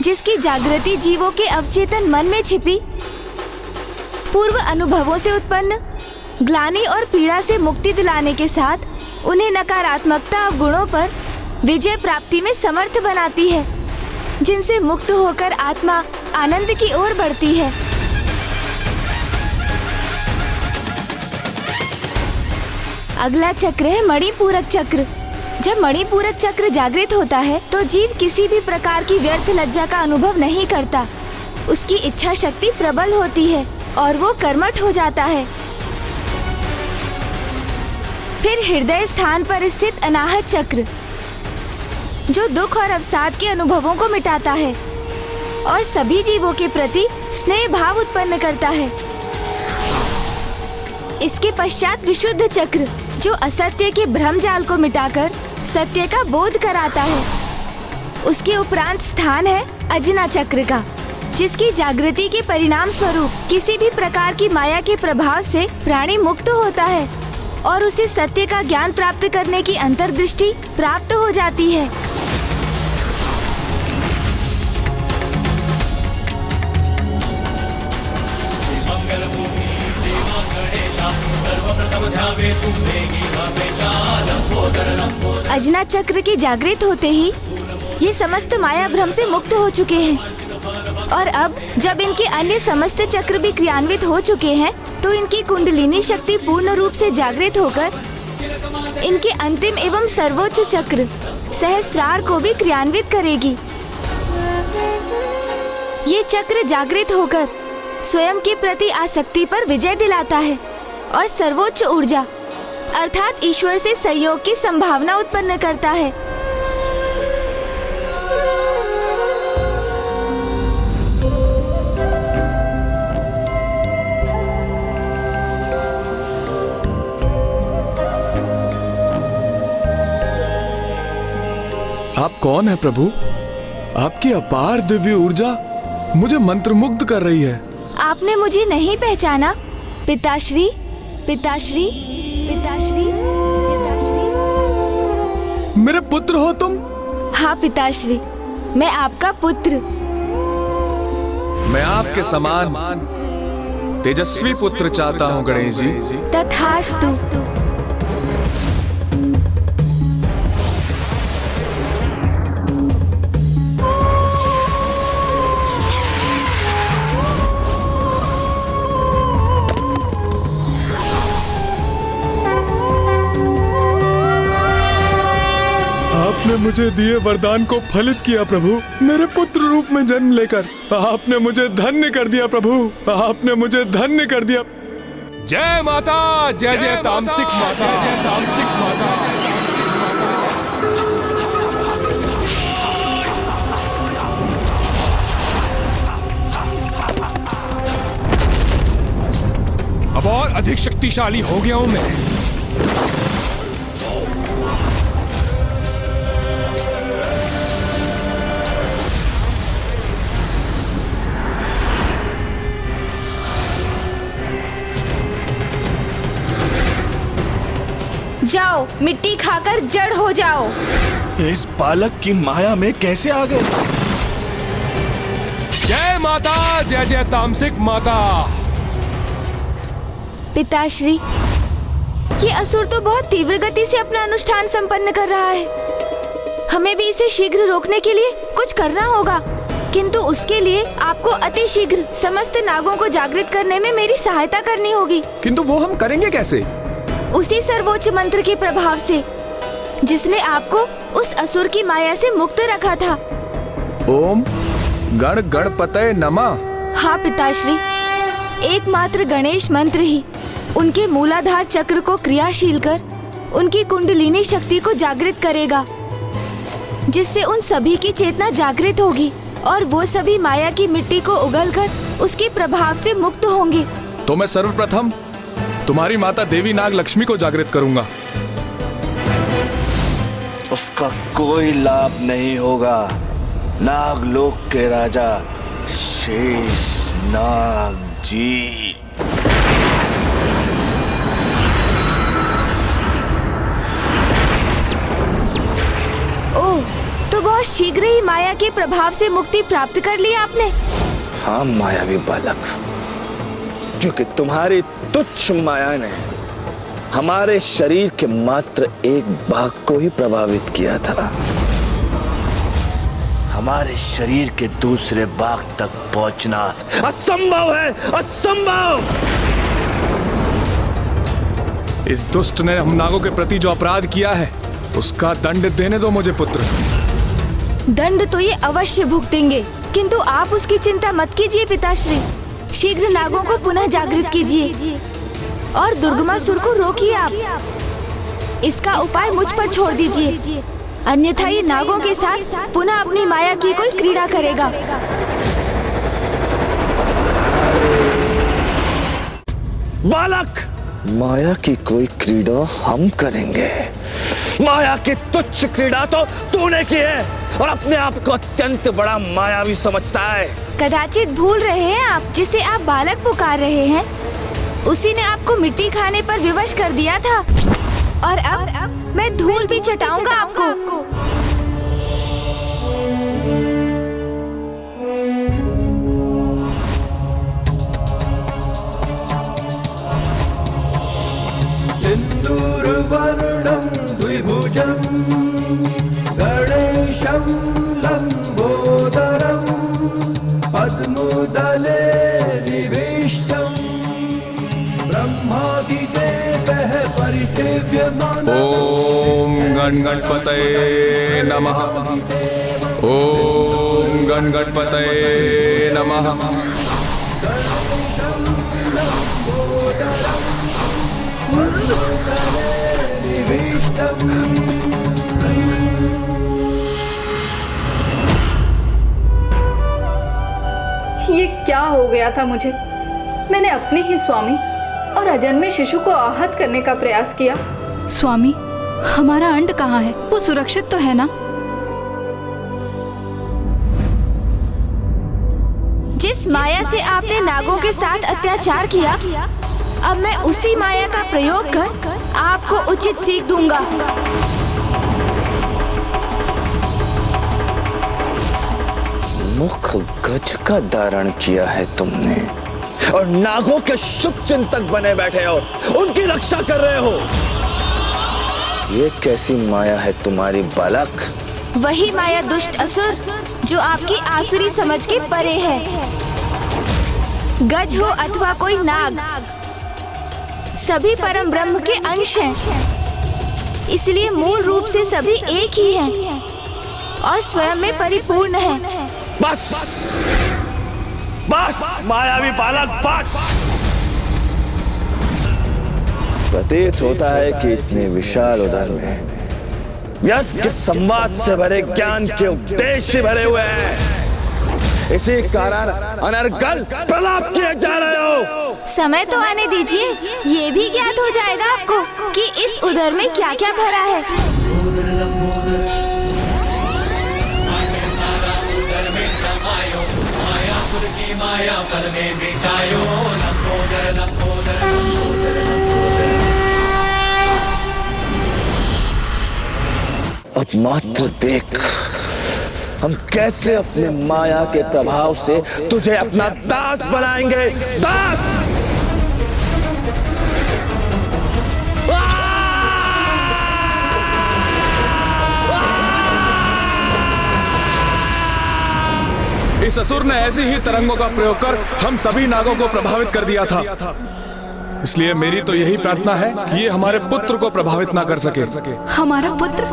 जिसकी जागृति जीवों के अवचेतन मन में छिपी पूर्व अनुभवों से उत्पन्न ग्लानि और पीड़ा से मुक्ति दिलाने के साथ उन्हें नकारात्मकता अवगुणों पर विजय प्राप्ति में समर्थ बनाती है, जिनसे मुक्त होकर आत्मा आनंद की ओर बढ़ती है। अगला चक्र है मणिपूरक चक्र। जब मणिपूरक चक्र जागृत होता है तो जीव किसी भी प्रकार की व्यर्थ लज्जा का अनुभव नहीं करता। उसकी इच्छा शक्ति प्रबल होती है और वो कर्मठ हो जाता है। फिर हृदय स्थान पर स्थित अनाहत चक्र, जो दुख और अवसाद के अनुभवों को मिटाता है और सभी जीवों के प्रति स्नेह भाव उत्पन्न करता है। इसके पश्चात विशुद्ध चक्र, जो असत्य के भ्रमजाल को मिटाकर सत्य का बोध कराता है। उसके उपरांत स्थान है अजना चक्र का, जिसकी जागृति के परिणाम स्वरूप किसी भी प्रकार की माया के प्रभाव से प्राणी मुक्त होता है और उसे सत्य का ज्ञान प्राप्त करने की अंतर्दृष्टि प्राप्त हो जाती है। अजना चक्र के जागृत होते ही ये समस्त माया भ्रम से मुक्त हो चुके हैं और अब जब इनके अन्य समस्त चक्र भी क्रियान्वित हो चुके हैं तो इनकी कुंडलिनी शक्ति पूर्ण रूप से जागृत होकर इनके अंतिम एवं सर्वोच्च चक्र सहस्त्रार को भी क्रियान्वित करेगी। ये चक्र जागृत होकर स्वयं के प्रति आसक्ति पर विजय दिलाता है और सर्वोच्च ऊर्जा अर्थात ईश्वर से सहयोग की संभावना उत्पन्न करता है। आप कौन है प्रभु? आपकी अपार दिव्य ऊर्जा मुझे मंत्रमुग्ध कर रही है। आपने मुझे नहीं पहचाना? पिताश्री, पिताश्री, पिताश्री, पिताश्री। मेरे पुत्र हो तुम? हाँ पिताश्री, मैं आपका पुत्र। मैं आपके समान तेजस्वी पुत्र चाहता हूँ गणेश जी। तथास्तु। आपने मुझे दिए वरदान को फलित किया प्रभु। मेरे पुत्र रूप में जन्म लेकर आपने मुझे धन्य कर दिया प्रभु। आपने मुझे धन्य कर दिया। जय माता, जय जय तामसिक माता, जय तामसिक माता। अब और अधिक शक्तिशाली हो गया हूं मैं। जाओ, मिट्टी खाकर जड़ हो जाओ। इस बालक की माया में कैसे आ गए? जय माता, जय जय तामसिक माता। पिताश्री, ये असुर तो बहुत तीव्र गति से अपना अनुष्ठान संपन्न कर रहा है। हमें भी इसे शीघ्र रोकने के लिए कुछ करना होगा। किंतु उसके लिए आपको अति शीघ्र समस्त नागों को जागृत करने में मेरी सहायता करनी होगी। किंतु वो हम करेंगे कैसे? उसी सर्वोच्च मंत्र के प्रभाव से जिसने आपको उस असुर की माया से मुक्त रखा था। ओम गण गणपतये नमः। हाँ पिताश्री, एकमात्र गणेश मंत्र ही उनके मूलाधार चक्र को क्रियाशील कर उनकी कुंडलिनी शक्ति को जागृत करेगा, जिससे उन सभी की चेतना जागृत होगी और वो सभी माया की मिट्टी को उगलकर उसके प्रभाव से मुक्त होंगे। तो मैं सर्वप्रथम तुम्हारी माता देवी नाग लक्ष्मी को जागृत करूंगा। उसका कोई लाभ नहीं होगा। नागलोक के राजा शेष नाग जी। ओह, तो बहुत शीघ्र ही माया के प्रभाव से मुक्ति प्राप्त कर ली आपने। हाँ मायावी बालक, क्योंकि तुम्हारी तुच्छ माया ने हमारे शरीर के मात्र एक भाग को ही प्रभावित किया था। हमारे शरीर के दूसरे भाग तक पहुंचना असंभव है, असंभव। इस दुष्ट ने हम नागों के प्रति जो अपराध किया है उसका दंड देने दो मुझे पुत्र। दंड तो ये अवश्य भुगतेंगे, किंतु आप उसकी चिंता मत कीजिए पिताश्री। शीघ्र नागों को पुनः जागृत कीजिए और दुर्गमासुर को रोकिए आप। इसका उपाय मुझ पर छोड़ दीजिए, अन्यथा ये नागों के साथ पुनः अपनी माया की कोई क्रीड़ा करेगा। बालक, माया की कोई क्रीड़ा हम करेंगे। माया की तुच्छ क्रीड़ा तो तूने की है और अपने आप को अत्यंत बड़ा मायावी समझता है। कदाचित भूल रहे हैं आप, जिसे आप बालक पुकार रहे हैं उसी ने आपको मिट्टी खाने पर विवश कर दिया था, और अब मैं धूल भी चटाऊंगा आपको। सिंदूरवर्णं द्विभुजं गणेशं लंबोदरं पद्मदले निविष्टं ब्रह्मादिदेवः परिसेव्यमानः। ओम गण गणपतये नमः। ओम गण गणपतये नमः। ये क्या हो गया था मुझे? मैंने अपने ही स्वामी और अजन्मे शिशु को आहत करने का प्रयास किया। स्वामी, हमारा अंड कहाँ है? वो सुरक्षित तो है ना? जिस माया से आपने नागों के साथ अत्याचार किया, अब मैं उसी माया का प्रयोग कर आपको उचित सीख दूंगा। मुख गज का धारण किया है तुमने और नागों के शुभ चिंतक बने बैठे हो, उनकी रक्षा कर रहे हो। ये कैसी माया है तुम्हारी बालक? वही माया दुष्ट असुर जो आपकी आसुरी समझ के परे है। गज हो अथवा कोई नाग, सभी परम ब्रह्म के अंश हैं। इसलिए मूल रूप से सभी एक ही हैं और स्वयं में परिपूर्ण हैं। बस बस मायावी बालक, बस। प्रतीत होता है कि इतने विशाल उदर में व्यर्थ के संवाद से भरे ज्ञान के उद्देश्य भरे हुए हैं। इसी कारण अनर्गल प्रलाप किए जा रहे हो। समय तो आने दीजिए, ये भी ज्ञात हो जाएगा आपको कि इस उदर में क्या क्या भरा है। माया पल में मिटायो, लंबोदर लंबोदर। अब मात्र देख हम कैसे अपने माया के प्रभाव से तुझे अपना दास बनाएंगे। दास! इस असुर ने ऐसी ही तरंगों का प्रयोग कर हम सभी नागों को प्रभावित कर दिया था। इसलिए मेरी तो यही प्रार्थना है कि ये हमारे पुत्र को प्रभावित ना कर सके। हमारा पुत्र?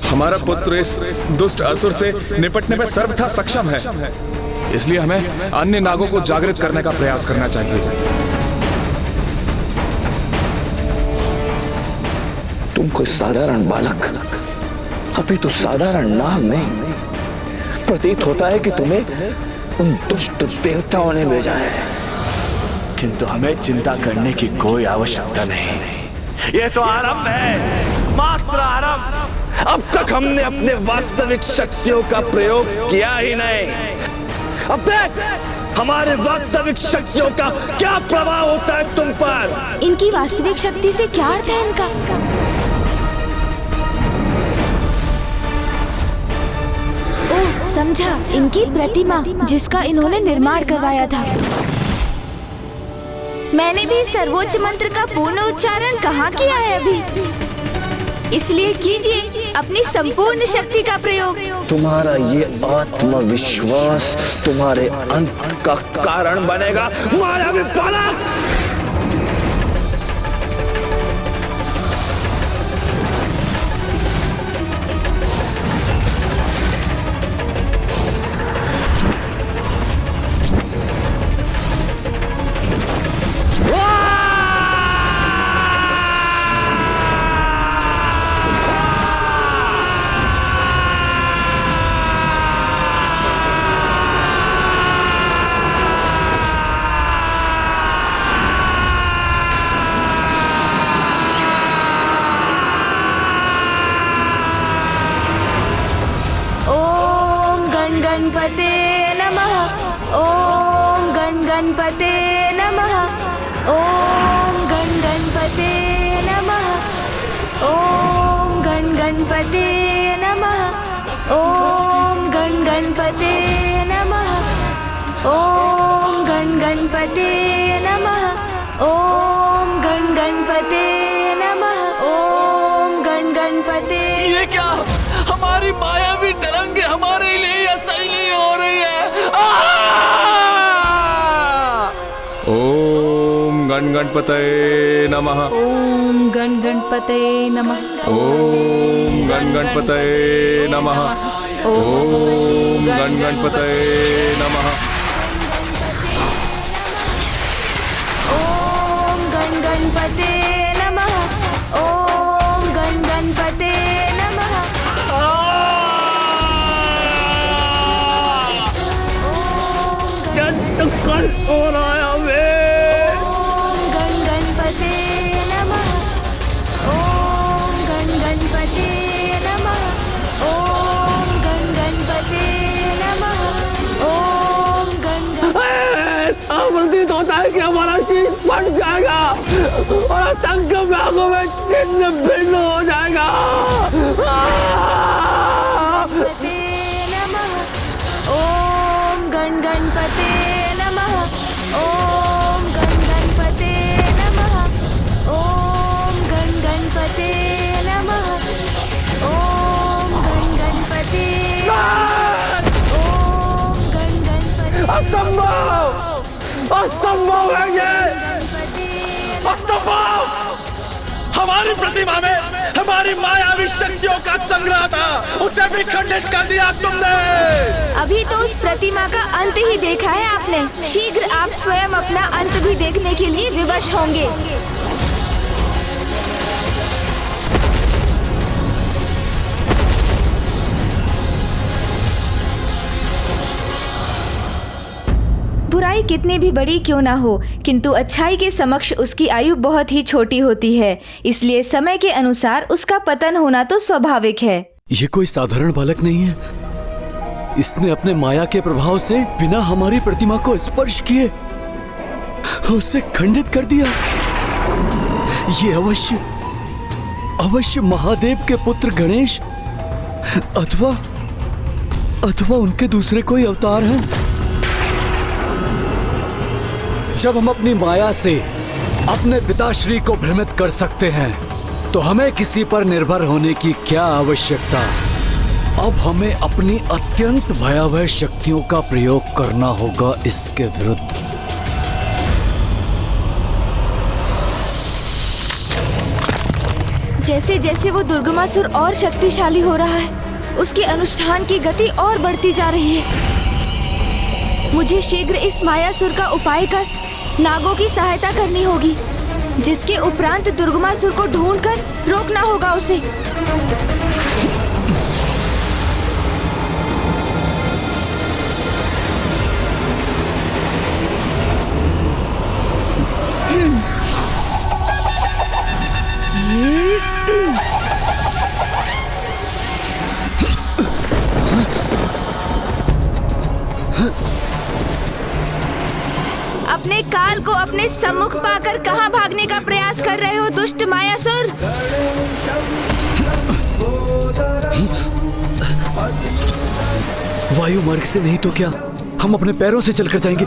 हमारा पुत्र इस दुष्ट असुर से निपटने में सर्वथा सक्षम है, इसलिए हमें अन्य नागों को जागृत करने का प्रयास करना चाहिए। तुम कोई साधारण बालक, अभी तो साधारण नाग नहीं, प्रतीत होता है कि तुम्हें उन दुष्ट देवताओं ने भेजा है। किंतु हमें चिंता करने की कोई आवश्यकता नहीं। ये तो आरंभ है, मात्र आरंभ। अब तक हमने अपने वास्तविक शक्तियों का प्रयोग किया ही नहीं। अब देख हमारे वास्तविक शक्तियों का क्या प्रभाव होता है तुम पर। इनकी वास्तविक शक्ति से क्या अर्थ है इनका? ओह, समझा, इनकी प्रतिमा जिसका इन्होंने निर्माण करवाया था। मैंने भी सर्वोच्च मंत्र का पूर्ण उच्चारण कहाँ किया है अभी? इसलिए कीजिए अपनी संपूर्ण शक्ति का प्रयोग। तुम्हारा ये आत्मविश्वास तुम्हारे अंत का कारण बनेगा मायावी बालक। गणपते नमः। ओम गणपते नमः। ओम गणपते नमः। ओम गणपते नमः। ओम गणपते नमः। ओम गणपते नमः। ओम गणपते नमः। ओम गणपते। ये क्या? हमारी मायावी तरंगे हमारे लिए सही नहीं हो रही है। ओम गणपतये नमः। ओम गणपते नमः। ओम गणपतये नमः। ओम गणपतये नमः। ओम गणपते नमः। ओम गणपते नमः। कल हो रहा है। ओम गणपते नमः। ओम गणपते नमः। ओम गणपते नमः। ओम ऐसा प्रतीत होता है कि हमारा शीश फट जाएगा और संग भागों में छिन्न भिन्न हो जाएगा। ओम गणपते नमः। ओम गणपते नमः। ओम गणपते नमः। ओम गणपते। ओम गणपते। असंभव, असंभव है ये, असंभव। हमारी प्रतिमा में हमारी मायावी शक्तियों का संग्रह था, उसे भी खंडित कर दिया तुमने। अभी तो उस प्रतिमा का अंत ही देखा है आपने। शीघ्र आप स्वयं अपना अंत भी देखने के लिए विवश होंगे। बुराई कितनी भी बड़ी क्यों ना हो, किंतु अच्छाई के समक्ष उसकी आयु बहुत ही छोटी होती है। इसलिए समय के अनुसार उसका पतन होना तो स्वाभाविक है। ये कोई साधारण बालक नहीं है। इसने अपने माया के प्रभाव से बिना हमारी प्रतिमा को स्पर्श किए उसे खंडित कर दिया। ये अवश्य अवश्य महादेव के पुत्र गणेश अथवा उनके दूसरे कोई अवतार हैं। जब हम अपनी माया से अपने पिताश्री को भ्रमित कर सकते हैं तो हमें किसी पर निर्भर होने की क्या आवश्यकता। अब हमें अपनी अत्यंत भयावह शक्तियों का प्रयोग करना होगा इसके विरुद्ध। जैसे जैसे वो दुर्गमासुर और शक्तिशाली हो रहा है, उसके अनुष्ठान की गति और बढ़ती जा रही है। मुझे शीघ्र इस मायासुर का उपाय कर नागों की सहायता करनी होगी, जिसके उपरांत दुर्गमासुर को ढूंढकर रोकना होगा उसे। अपने काल को अपने सम्मुख पाकर कहां भागने का प्रयास कर रहे हो दुष्ट मायासुर? वायु मार्ग से नहीं तो क्या हम अपने पैरों से चलकर जाएंगे।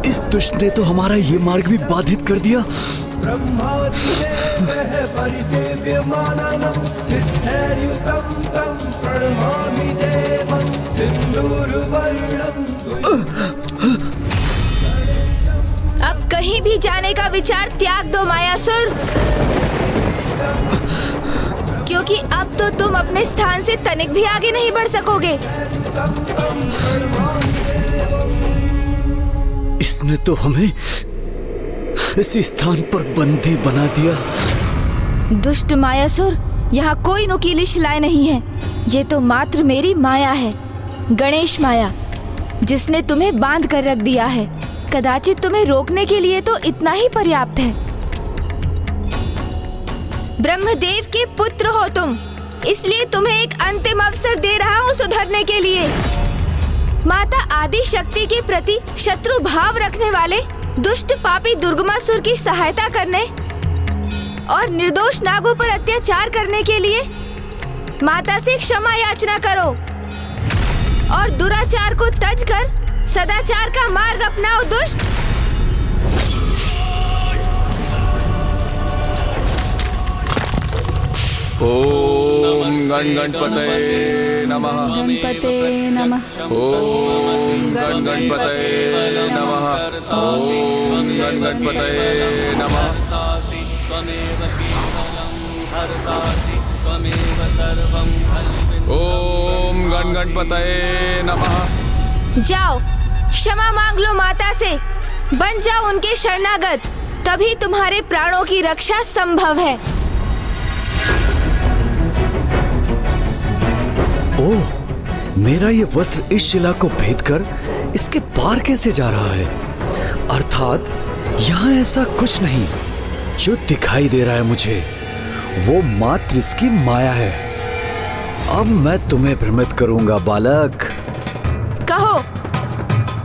इस दुष्ट ने तो हमारा ये मार्ग भी बाधित कर दिया। अब कहीं भी जाने का विचार त्याग दो मायासुर, क्योंकि अब तो तुम अपने स्थान से तनिक भी आगे नहीं बढ़ सकोगे। इसने तो हमें इसी स्थान पर बंदी बना दिया। दुष्ट मायासुर, यहाँ कोई नुकीली शिलाएं नहीं है। ये तो मात्र मेरी माया है, गणेश माया, जिसने तुम्हें बांध कर रख दिया है। कदाचित तुम्हें रोकने के लिए तो इतना ही पर्याप्त है। ब्रह्मदेव के पुत्र हो तुम, इसलिए तुम्हें एक अंतिम अवसर दे रहा हूँ सुधरने के लिए। माता आदि शक्ति के प्रति शत्रु भाव रखने वाले दुष्ट पापी दुर्गमासुर की सहायता करने और निर्दोष नागों पर अत्याचार करने के लिए माता से क्षमा याचना करो और दुराचार को तज कर सदाचार का मार्ग अपनाओ दुष्ट। ओम गणपतये नमः। गणपते नमः। ओम गणपतये नमः। ओम गणपतये नमः। ओम गणपतये नमः। जाओ क्षमा मांग लो माता से, बन जाओ उनके शरणागत, तभी तुम्हारे प्राणों की रक्षा संभव है। ओह, मेरा ये वस्त्र इस शिला को भेदकर इसके पार कैसे जा रहा है? अर्थात यहाँ ऐसा कुछ नहीं जो दिखाई दे रहा है मुझे, वो मात्र इसकी माया है। अब मैं तुम्हें भ्रमित करूंगा बालक। कहो,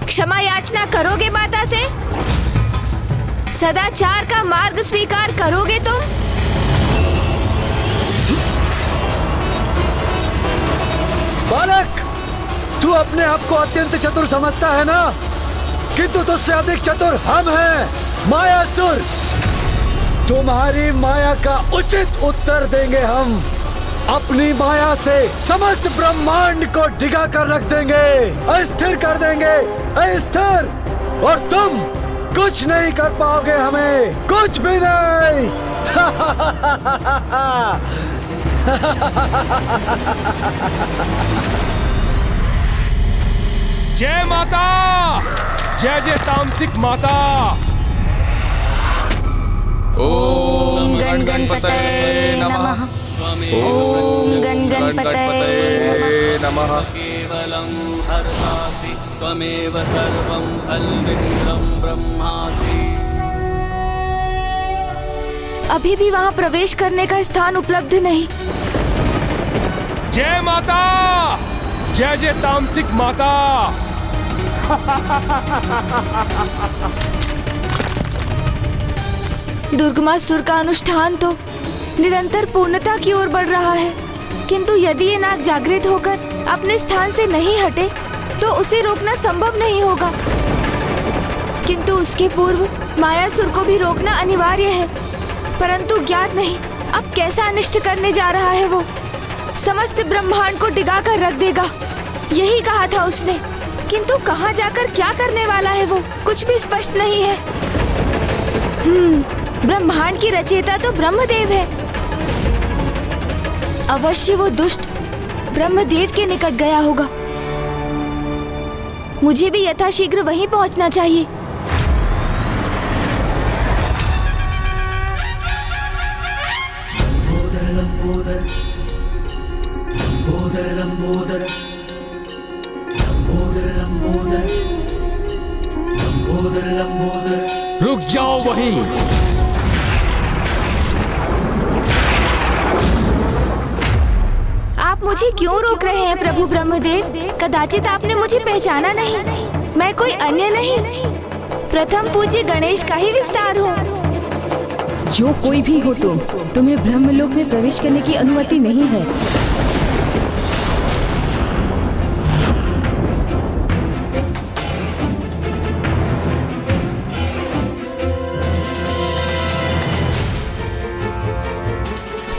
क्षमा याचना करोगे माता से? सदाचार का मार्ग स्वीकार करोगे तुम? बालक, तू अपने आप को अत्यंत चतुर समझता है ना, किंतु तुझसे अधिक चतुर हम हैं मायासुर। तुम्हारी माया का उचित उत्तर देंगे हम। अपनी माया से समस्त ब्रह्मांड को डिगा कर रख देंगे, अस्थिर कर देंगे, अस्थिर, और तुम कुछ नहीं कर पाओगे हमें, कुछ भी नहीं। जय माता, जय जय तामसिक माता। ओम गणपतये नमः। ओम गणपतये नमः। केवलं हरसासि त्वमेव सर्वं खल्विन्द्रं ब्रह्मासि। अभी भी वहाँ प्रवेश करने का स्थान उपलब्ध नहीं। जय माता। जय जय तामसिक माता। दुर्गमासुर का अनुष्ठान तो निरंतर पूर्णता की ओर बढ़ रहा है, किंतु यदि ये नाग जागृत होकर अपने स्थान से नहीं हटे तो उसे रोकना संभव नहीं होगा। किंतु उसके पूर्व मायासुर को भी रोकना अनिवार्य है, परंतु ज्ञात नहीं अब कैसा अनिष्ट करने जा रहा है। वो समस्त ब्रह्मांड को डिगा कर रख देगा, यही कहा था उसने, किंतु कहाँ जाकर क्या करने वाला है वो कुछ भी स्पष्ट नहीं है। ब्रह्मांड की रचयिता तो ब्रह्मदेव है। अवश्य वो दुष्ट ब्रह्मदेव के निकट गया होगा। मुझे भी यथाशीघ्र वहीं पहुंचना चाहिए। लंबोदर लंबोदर लंबोदर लंबोदर लंबोदर लंबोदर लंबोदर। रुक जाओ वहीं। आप मुझे क्यों रोक रहे हैं प्रभु ब्रह्मदेव? कदाचित आपने मुझे पहचाना नहीं। मैं कोई अन्य नहीं, प्रथम पूज्य गणेश का ही विस्तार हूँ। जो कोई भी हो तुम्हें ब्रह्मलोक में प्रवेश करने की अनुमति नहीं है।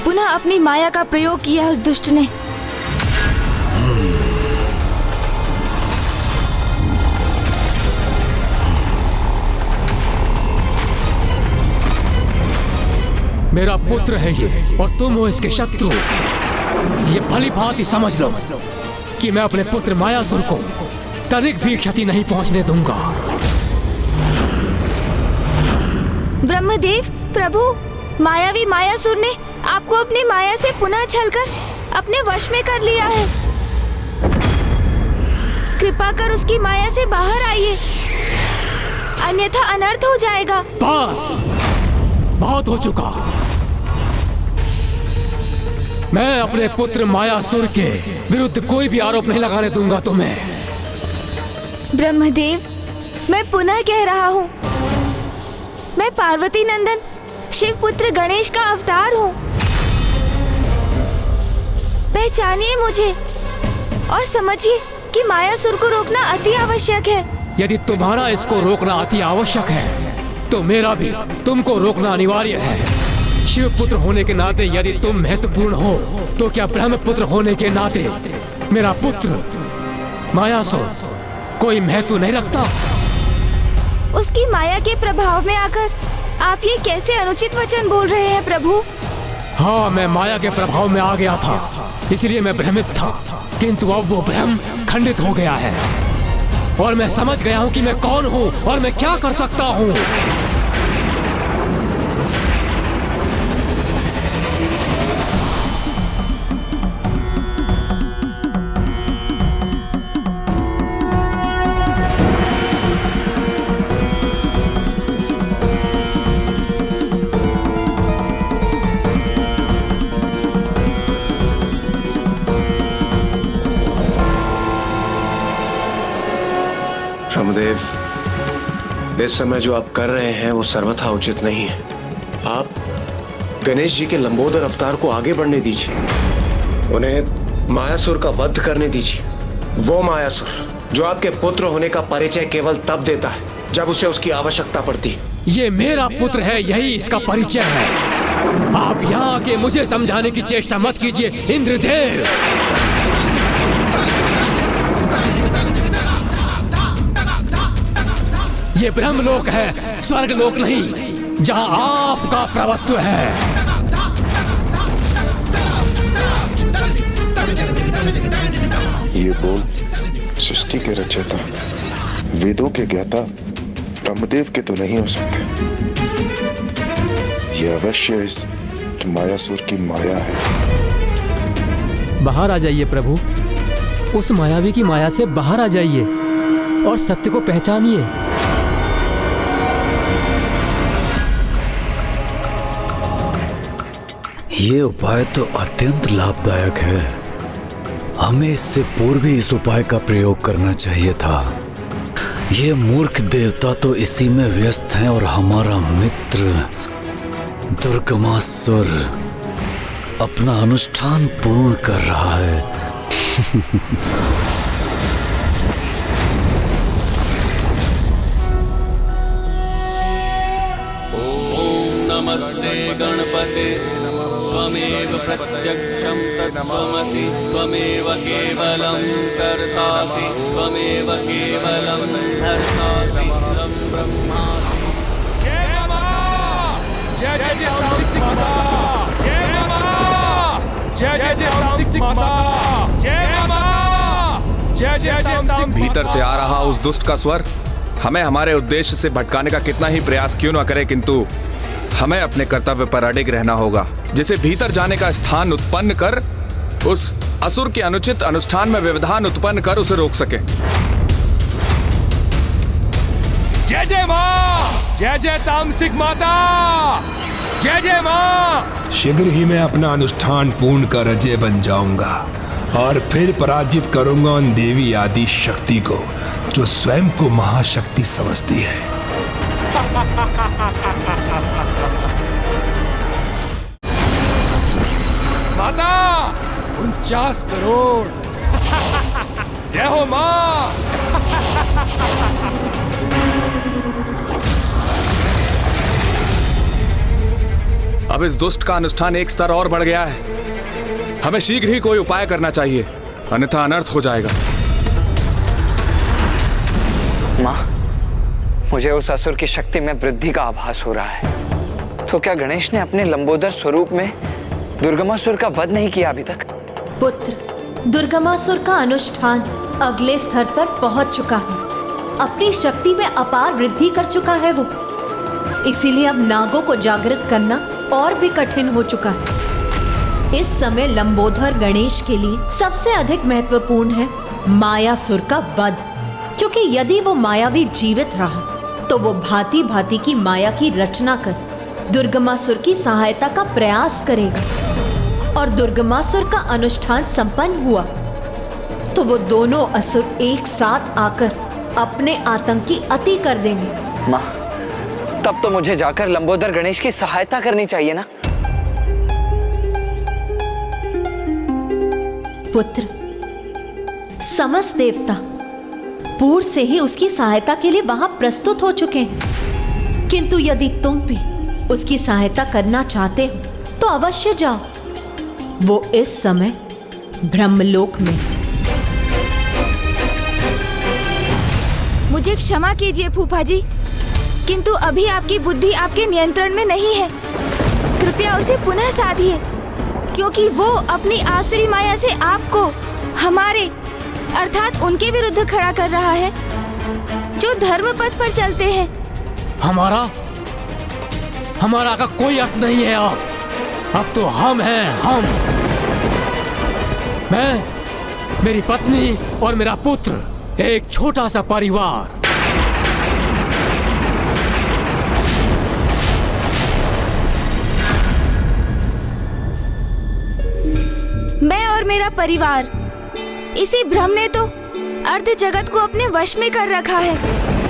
पुनः अपनी माया का प्रयोग किया उस दुष्ट ने। मेरा पुत्र है ये और तुम हो इसके शत्रु। ये भली भांति समझ लो कि मैं अपने पुत्र मायासुर को तनिक भी क्षति नहीं पहुंचने दूंगा। ब्रह्मदेव प्रभु, मायावी मायासुर ने आपको अपनी माया से पुनः छलकर अपने वश में कर लिया है। कृपा कर उसकी माया से बाहर आइए, अन्यथा अनर्थ हो जाएगा। बस बहुत हो चुका। मैं अपने पुत्र मायासुर के विरुद्ध कोई भी आरोप नहीं लगाने दूंगा तुम्हें। ब्रह्मदेव, मैं पुनः कह रहा हूँ, मैं पार्वती नंदन शिव पुत्र गणेश का अवतार हूँ। पहचानिए मुझे और समझिए कि मायासुर को रोकना अति आवश्यक है। यदि तुम्हारा इसको रोकना अति आवश्यक है तो मेरा भी तुमको रोकना अनिवार्य है। शिव पुत्र होने के नाते यदि तुम महत्वपूर्ण हो तो क्या ब्रह्म पुत्र होने के नाते मेरा पुत्र मायासुर कोई महत्व नहीं रखता? उसकी माया के प्रभाव में आकर आप ये कैसे अनुचित वचन बोल रहे हैं प्रभु? हाँ, मैं माया के प्रभाव में आ गया था, इसलिए मैं भ्रमित था, किंतु अब वो भ्रम खंडित हो गया है और मैं समझ गया हूँ कि मैं कौन हूँ और मैं क्या कर सकता हूँ। ब्रह्मदेव, इस समय जो आप कर रहे हैं वो सर्वथा उचित नहीं है। आप गणेश जी के लंबोदर अवतार को आगे बढ़ने दीजिए, उन्हें मायासुर का वध करने दीजिए। वो मायासुर जो आपके पुत्र होने का परिचय केवल तब देता है जब उसे उसकी आवश्यकता पड़ती है। ये मेरा पुत्र है, यही इसका परिचय है। आप यहाँ आके मुझे समझाने की चेष्टा मत कीजिए इंद्रदेव। ये ब्रह्मलोक है, स्वर्गलोक नहीं, जहाँ आपका प्रभुत्व है। ये बोल सृष्टि के रचयिता, वेदों के ज्ञाता ब्रह्मदेव के तो नहीं हो सकते। ये अवश्य इस मायासुर की माया है। बाहर आ जाइए प्रभु, उस मायावी की माया से बाहर आ जाइए और सत्य को पहचानिए। ये उपाय तो अत्यंत लाभदायक है। हमें इससे पूर्व ही इस उपाय का प्रयोग करना चाहिए था। ये मूर्ख देवता तो इसी में व्यस्त हैं और हमारा मित्र दुर्गमासुर अपना अनुष्ठान पूर्ण कर रहा है। नमस्ते गणपते त्वमेव प्रत्यक्षं तत्त्वमसि त्वमेव केवलं कर्तासि त्वमेव केवलं हर्तासि त्वं ब्रह्मासि। जय जय जय तामसिक माता, जय माता, जय जय जय तामसिक माता, जय माता, जय जय तामसिक। भीतर से आ रहा उस दुष्ट का स्वर हमें हमारे उद्देश्य से भटकाने का कितना ही प्रयास क्यों न करे, किंतु हमें अपने कर्तव्य पर अडिग रहना होगा, जिसे भीतर जाने का स्थान उत्पन्न कर उस असुर के अनुचित अनुष्ठान में व्यवधान उत्पन्न कर उसे रोक सके। जय जय माँ, जय जय तामसिक माता, जय जय माँ। शीघ्र ही मैं अपना अनुष्ठान पूर्ण कर अजय बन जाऊंगा और फिर पराजित करूंगा उन देवी आदि शक्ति को जो स्वयं को महाशक्ति समझती है। माता 49 करोड़। जय हो माँ। अब इस दुष्ट का अनुष्ठान एक स्तर और बढ़ गया है। हमें शीघ्र ही कोई उपाय करना चाहिए, अन्यथा अनर्थ हो जाएगा। माँ, मुझे उस असुर की शक्ति में वृद्धि का आभास हो रहा है। तो क्या गणेश ने अपने लंबोदर स्वरूप में दुर्गमासुर का वध नहीं किया अभी तक? पुत्र, दुर्गमासुर का अनुष्ठान अगले स्तर पर पहुंच चुका है। अपनी शक्ति में अपार वृद्धि कर चुका है वो। इसीलिए अब नागों को जागृत करना और भी कठिन हो चुका है। इस समय लंबोदर गणेश के लिए सबसे अधिक महत्वपूर्ण है मायासुर का वध, क्योंकि यदि वो मायावी जीवित रहा तो वो भांति भांति की माया की रचना कर दुर्गमासुर की सहायता का प्रयास करेगा, और दुर्गमासुर का अनुष्ठान संपन्न हुआ तो वो दोनों असुर एक साथ आकर अपने आतंक की अति कर देंगे। माँ, तब तो मुझे जाकर लंबोदर गणेश की सहायता करनी चाहिए ना? पुत्र, समस्त देवता पूर्व से ही उसकी सहायता के लिए वहां प्रस्तुत हो चुके हैं, किंतु यदि तुम भी उसकी सहायता करना चाहते हो तो अवश्य जाओ। वो इस समय ब्रह्मलोक में। मुझे क्षमा कीजिए फूफा जी, किंतु अभी आपकी बुद्धि आपके नियंत्रण में नहीं है। कृपया उसे पुनः साधिए, क्योंकि वो अपनी आसुरी माया से आपको हमारे अर्थात उनके विरुद्ध खड़ा कर रहा है, जो धर्म पथ पर चलते हैं। हमारा का कोई अर्थ नहीं है। अब तो हम हैं, हम। मैं, मेरी पत्नी और मेरा पुत्र, एक छोटा सा परिवार। मैं और मेरा परिवार, इसी भ्रम ने तो अर्ध जगत को अपने वश में कर रखा है।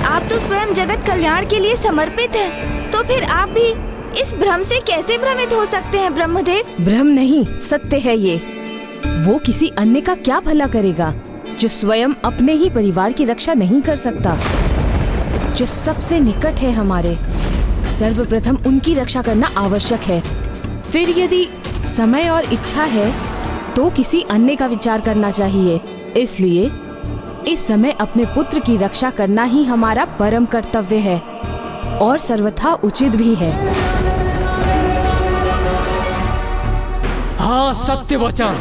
आप तो स्वयं जगत कल्याण के लिए समर्पित हैं, तो फिर आप भी इस भ्रम से कैसे भ्रमित हो सकते हैं ब्रह्मदेव? भ्रम नहीं, सत्य है ये। वो किसी अन्य का क्या भला करेगा जो स्वयं अपने ही परिवार की रक्षा नहीं कर सकता, जो सबसे निकट है हमारे। सर्वप्रथम उनकी रक्षा करना आवश्यक है, फिर यदि समय और इच्छा है तो किसी अन्य का विचार करना चाहिए। इसलिए इस समय अपने पुत्र की रक्षा करना ही हमारा परम कर्तव्य है और सर्वथा उचित भी है। हाँ, सत्य वचन,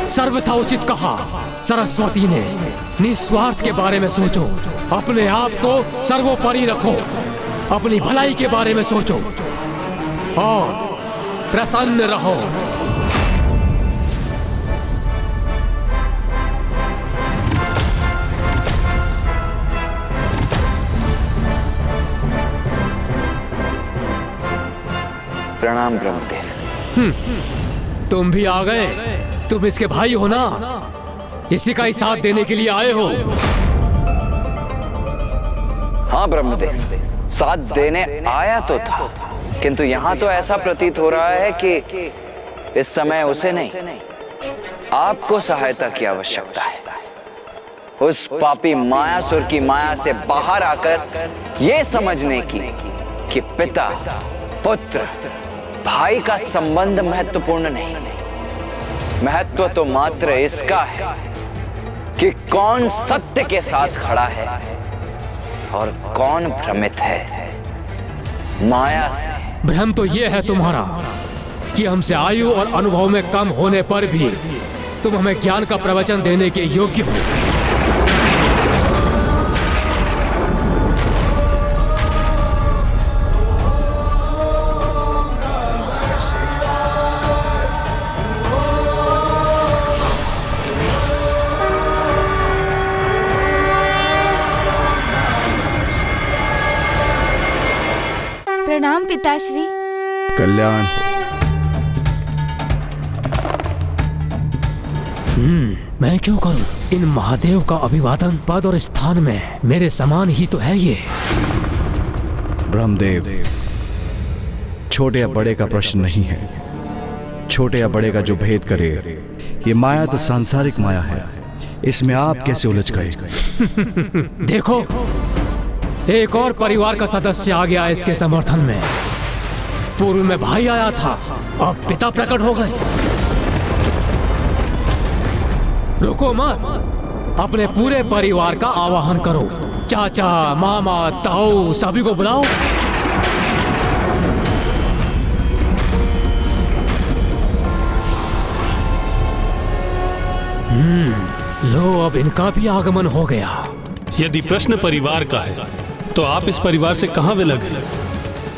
सर्वथा उचित कहा सरस्वती ने। निस्वार्थ के बारे में सोचो, अपने आप को सर्वोपरि रखो, अपनी भलाई के बारे में सोचो और प्रसन्न रहो। प्रणाम ब्रह्मदेव। तुम भी आ गए तुम इसके भाई हो ना, इसी का ही साथ देने के लिए आए हो। हाँ ब्रह्मदेव, साथ देने आया तो था, किंतु यहाँ तो ऐसा प्रतीत हो रहा है कि इस समय उसे नहीं, आपको सहायता की आवश्यकता है। उस पापी मायासुर की माया से बाहर आकर ये समझने की कि पिता पुत्र भाई का संबंध महत्वपूर्ण नहीं, महत्व तो मात्र इसका है कि कौन सत्य के साथ खड़ा है और कौन भ्रमित है माया से। भ्रम तो ये है तुम्हारा कि हमसे आयु और अनुभव में कम होने पर भी तुम हमें ज्ञान का प्रवचन देने के योग्य हो। प्रणाम पिताश्री। कल्याण हो। मैं क्यों करूं? इन महादेव का अभिवादन पद और स्थान में मेरे समान ही तो है ये। ब्रह्मदेव, छोटे या बड़े का प्रश्न नहीं है। छोटे या बड़े का जो भेद करे, ये माया तो सांसारिक माया है, इसमें आप कैसे उलझ गए? देखो, एक और परिवार का सदस्य आ गया इसके समर्थन में। पूर्व में भाई आया था, अब पिता प्रकट हो गए। रुको मत, अपने पूरे परिवार का आवाहन करो। चाचा, मामा, ताऊ सभी को बुलाओ। लो, अब इनका भी आगमन हो गया। यदि प्रश्न परिवार का है तो आप इस परिवार से कहां विलग हैं?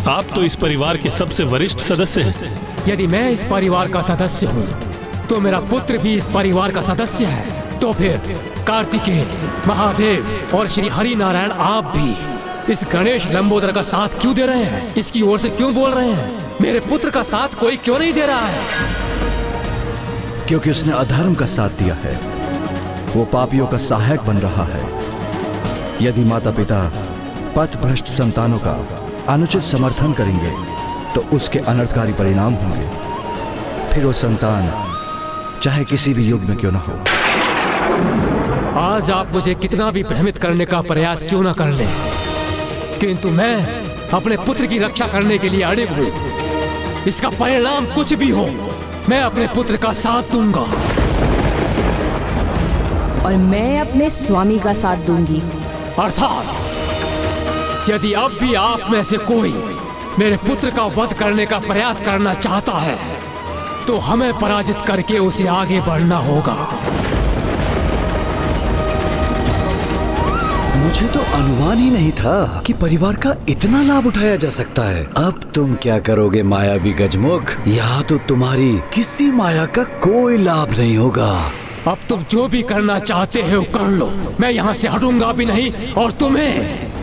आप तो इस परिवार के सबसे वरिष्ठ सदस्य हैं। यदि मैं इस परिवार का सदस्य हूँ तो मेरा पुत्र भी इस परिवार का सदस्य है। तो फिर कार्तिकेय, महादेव और श्री हरि नारायण आप भी इस गणेश लंबोदर का साथ क्यों दे रहे हैं? इसकी ओर से क्यों बोल रहे हैं? मेरे पुत्र का साथ कोई क्यों नहीं दे रहा है? क्योंकि उसने अधर्म का साथ दिया है, वो पापियों का सहायक बन रहा है। यदि माता पिता पथ भ्रष्ट संतानों का अनुचित समर्थन करेंगे तो उसके अनर्थकारी परिणाम होंगे। फिर वो संतान चाहे किसी भी युग में क्यों ना हो। आज आप मुझे कितना भी भ्रमित करने का प्रयास क्यों ना कर ले, किंतु मैं अपने पुत्र की रक्षा करने के लिए अड़िग हूँ। इसका परिणाम कुछ भी हो, मैं अपने पुत्र का साथ दूंगा। और मैं अपने स्वामी का साथ दूंगी। अर्थात यदि अब भी आप में से कोई मेरे पुत्र का वध करने का प्रयास करना चाहता है तो हमें पराजित करके उसे आगे बढ़ना होगा। मुझे तो अनुमान ही नहीं था कि परिवार का इतना लाभ उठाया जा सकता है। अब तुम क्या करोगे मायावी गजमुख? यहाँ तो तुम्हारी किसी माया का कोई लाभ नहीं होगा। अब तुम जो भी करना चाहते हो कर लो, मैं यहाँ से हटूंगा भी नहीं और तुम्हें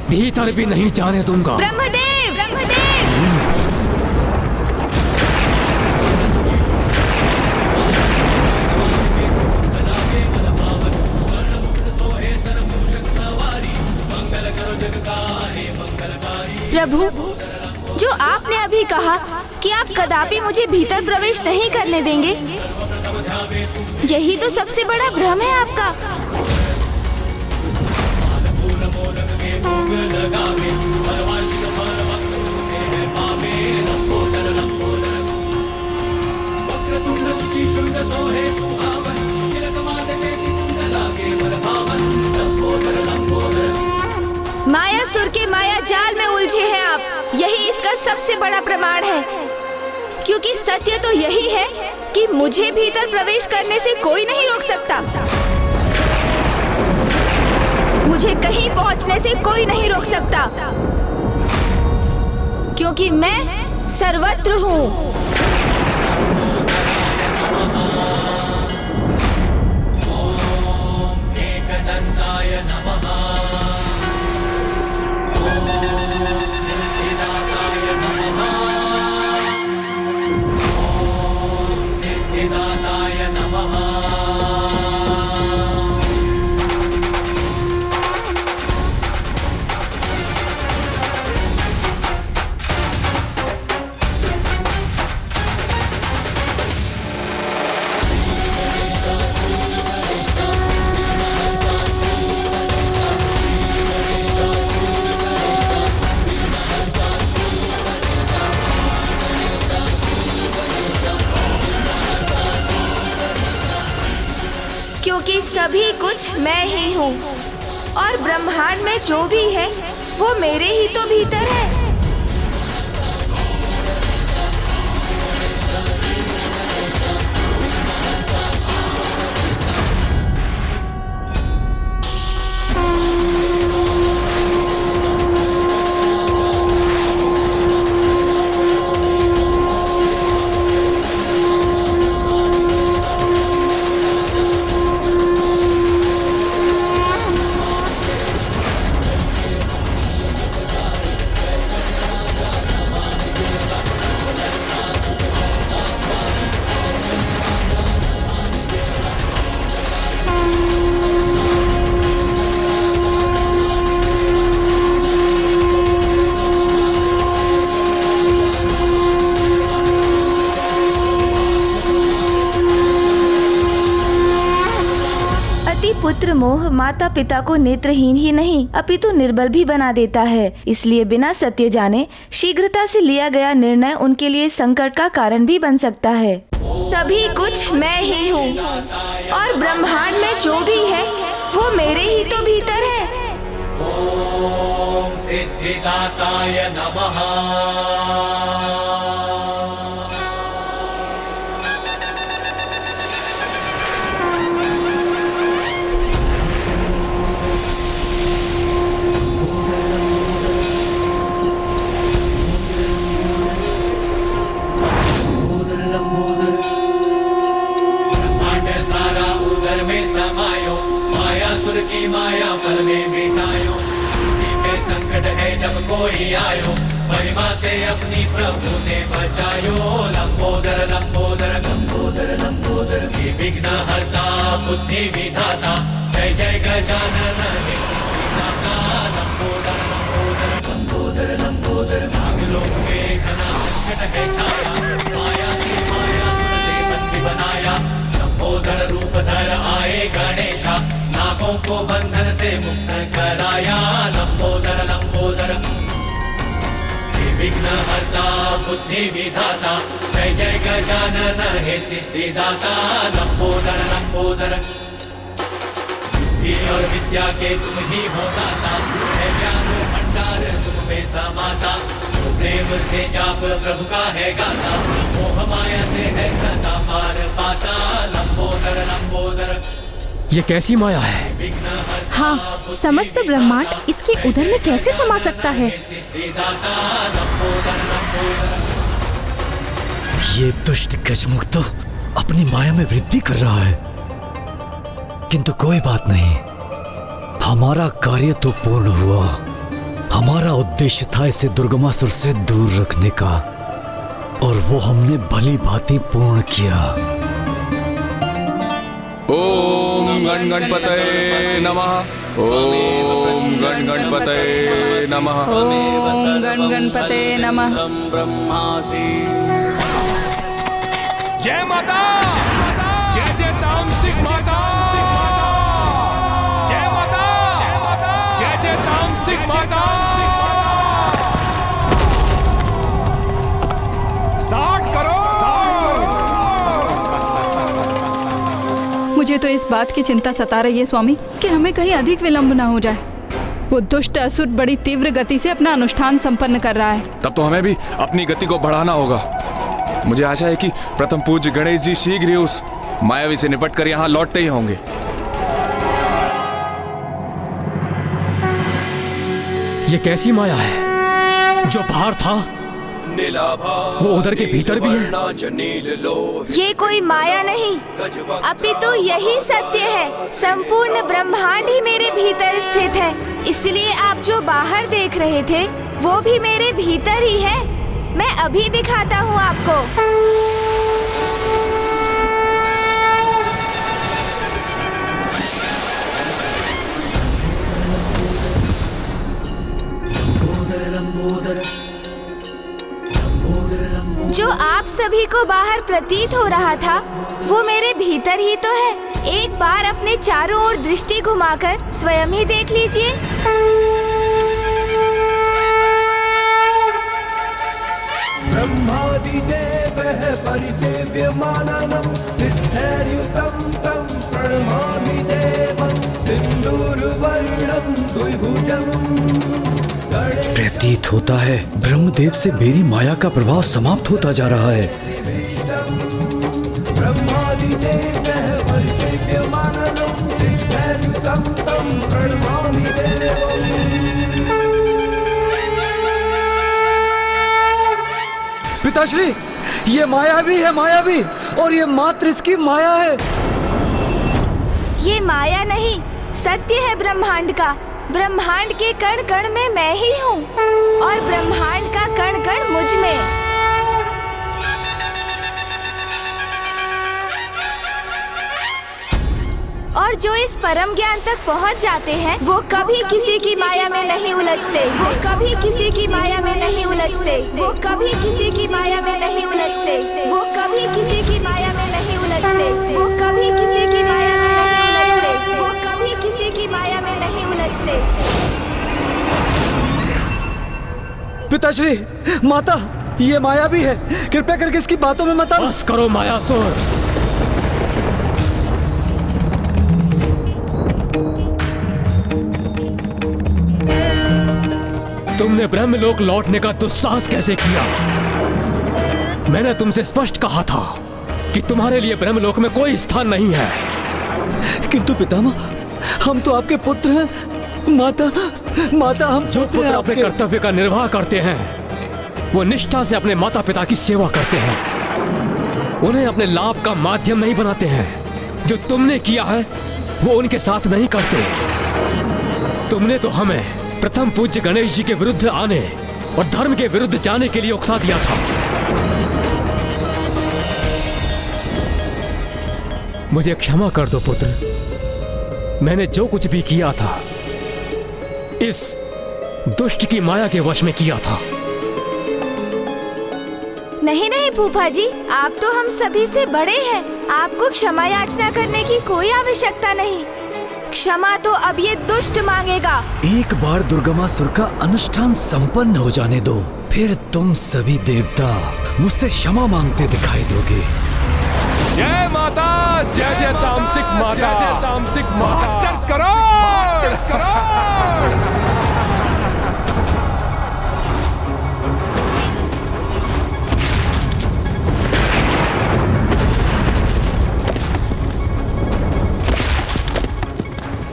भीतर भी नहीं जाने दूंगा। ब्रह्मदेव, ब्रह्मदेव! प्रभु, जो आपने अभी कहा कि आप कदापि मुझे भीतर प्रवेश नहीं करने देंगे, यही तो सबसे बड़ा भ्रम है आपका। मायासुर के माया जाल में उलझे हैं आप, यही इसका सबसे बड़ा प्रमाण है। क्योंकि सत्य तो यही है कि मुझे भीतर प्रवेश करने से कोई नहीं रोक सकता। मुझे कहीं पहुंचने से कोई नहीं रोक सकता, क्योंकि मैं सर्वत्र हूँ। सिद्धिदाताय नमः। सभी कुछ मैं ही हूँ और ब्रह्मांड में जो भी है वो मेरे ही तो भीतर है। पुत्र मोह माता पिता को नेत्रहीन ही नहीं अपितु निर्बल भी बना देता है। इसलिए बिना सत्य जाने शीघ्रता से लिया गया निर्णय उनके लिए संकट का कारण भी बन सकता है। सभी कुछ मैं ही हूँ और ब्रह्मांड में जो भी है वो मेरे ही तो भीतर है। ओम सिद्धिदाताय नमः। की माया पल में मिटायो, छुट्टी पे संकट है जब कोई आयो, महिमा से अपनी प्रभु ने बचायो। लंबोदर लंबोदर लंबोदर लंबोदर हे विघ्न हरता बुद्धि विधाता, जय जय गजानन हे सिद्धिदाता। लंबोदर लंबोदर लंबोदर लंबोदर नागलोक में घना संकट है छाया, माया से माया सुनते बंदी बनाया। लंबोदर रूप धर आए गणेशा, नागों को बंधन से मुक्त कराया। लंबोदर लंबोदर हे विघ्न हरता बुद्धि विधाता, जय जय गजानन हे सिद्धिदाता। लंबोदर लंबोदर बुद्धि और विद्या के तुम ही हो दाता, है ज्ञान भंडार तुम में समाता। जो प्रेम से जाप प्रभु का है गाता, मोह माया से है सदा पार पाता। लंबोदर लंबोदर ये कैसी माया है? हाँ, समस्त ब्रह्मांड इसके उदर में कैसे समा सकता है? ये दुष्ट गजमुख तो अपनी माया में वृद्धि कर रहा है, किंतु कोई बात नहीं, हमारा कार्य तो पूर्ण हुआ। हमारा उद्देश्य था इसे दुर्गमासुर से दूर रखने का, और वो हमने भली भांति पूर्ण किया। ओम गण गणपतये नमः। ओम गण गणपतये नमः। ओम गण गणपतये नमः। ब्रह्मासि। जय माता, जय जय तामसिक माता, जय माता, जय जय तामसिक माता। 60 करोड़। मुझे तो इस बात की चिंता सता रही है स्वामी कि हमें कहीं अधिक विलंब ना हो जाए। वो दुष्ट असुर बड़ी तीव्र गति से अपना अनुष्ठान संपन्न कर रहा है। तब तो हमें भी अपनी गति को बढ़ाना होगा। मुझे आशा है कि प्रथम पूज्य गणेश जी शीघ्र ही उस मायावी से निपट कर यहाँ लौटते ही होंगे। ये कैसी माया है? जो बाहर था वो उधर के भीतर भी है। ये कोई माया नहीं, अपितु यही सत्य है। संपूर्ण ब्रह्मांड ही मेरे भीतर स्थित है, इसलिए आप जो बाहर देख रहे थे वो भी मेरे भीतर ही है। मैं अभी दिखाता हूँ आपको। जो आप सभी को बाहर प्रतीत हो रहा था वो मेरे भीतर ही तो है। एक बार अपने चारों ओर दृष्टि घुमाकर स्वयं ही देख लीजिए। ब्रह्मादिदेवः परिसेव्यमाननं सिद्धैर्युतं तं प्रणमामि देवम्। प्रतीत होता है ब्रह्मदेव से मेरी माया का प्रभाव समाप्त होता जा रहा है। पिताश्री, ये मायावी है, मायावी, और ये मात्र इसकी माया है। ये माया नहीं, सत्य है ब्रह्मांड का। ब्रह्मांड के कण कण में मैं ही हूँ और ब्रह्मांड का कण कण मुझ में। और जो इस परम ज्ञान तक पहुँच जाते हैं वो कभी किसी की माया में नहीं उलझते। वो कभी किसी की माया में नहीं उलझते। वो कभी किसी की माया में नहीं उलझते। वो कभी किसी की माया में नहीं उलझते। वो कभी किसी की माया में नहीं उलझते। वो कभी किसी की माया में नहीं उलझते। पिताश्री, माता, ये मायावी है, कृपया करके इसकी बातों में मत आओ। बस करो मायासुर। तुमने ब्रह्मलोक लौटने का दुस्साहस कैसे किया? मैंने तुमसे स्पष्ट कहा था कि तुम्हारे लिए ब्रह्मलोक में कोई स्थान नहीं है। किंतु पितामह, हम तो आपके पुत्र हैं। माता, हम जो पुत्र अपने कर्तव्य का निर्वाह करते हैं वो निष्ठा से अपने माता पिता की सेवा करते हैं, उन्हें अपने लाभ का माध्यम नहीं बनाते हैं। जो तुमने किया है वो उनके साथ नहीं करते। तुमने तो हमें प्रथम पूज्य गणेश जी के विरुद्ध आने और धर्म के विरुद्ध जाने के लिए उकसा दिया था। मुझे क्षमा कर दो पुत्र। मैंने जो कुछ भी किया था इस दुष्ट की माया के वश में किया था। नहीं नहीं फूफा जी, आप तो हम सभी से बड़े हैं। आपको क्षमा याचना करने की कोई आवश्यकता नहीं। क्षमा तो अब ये दुष्ट मांगेगा। एक बार दुर्गमासुर का अनुष्ठान संपन्न हो जाने दो, फिर तुम सभी देवता मुझसे क्षमा मांगते दिखाई दोगे। जय माता, जय जय तामसिक माता, जय जय तामसिक माता। करो।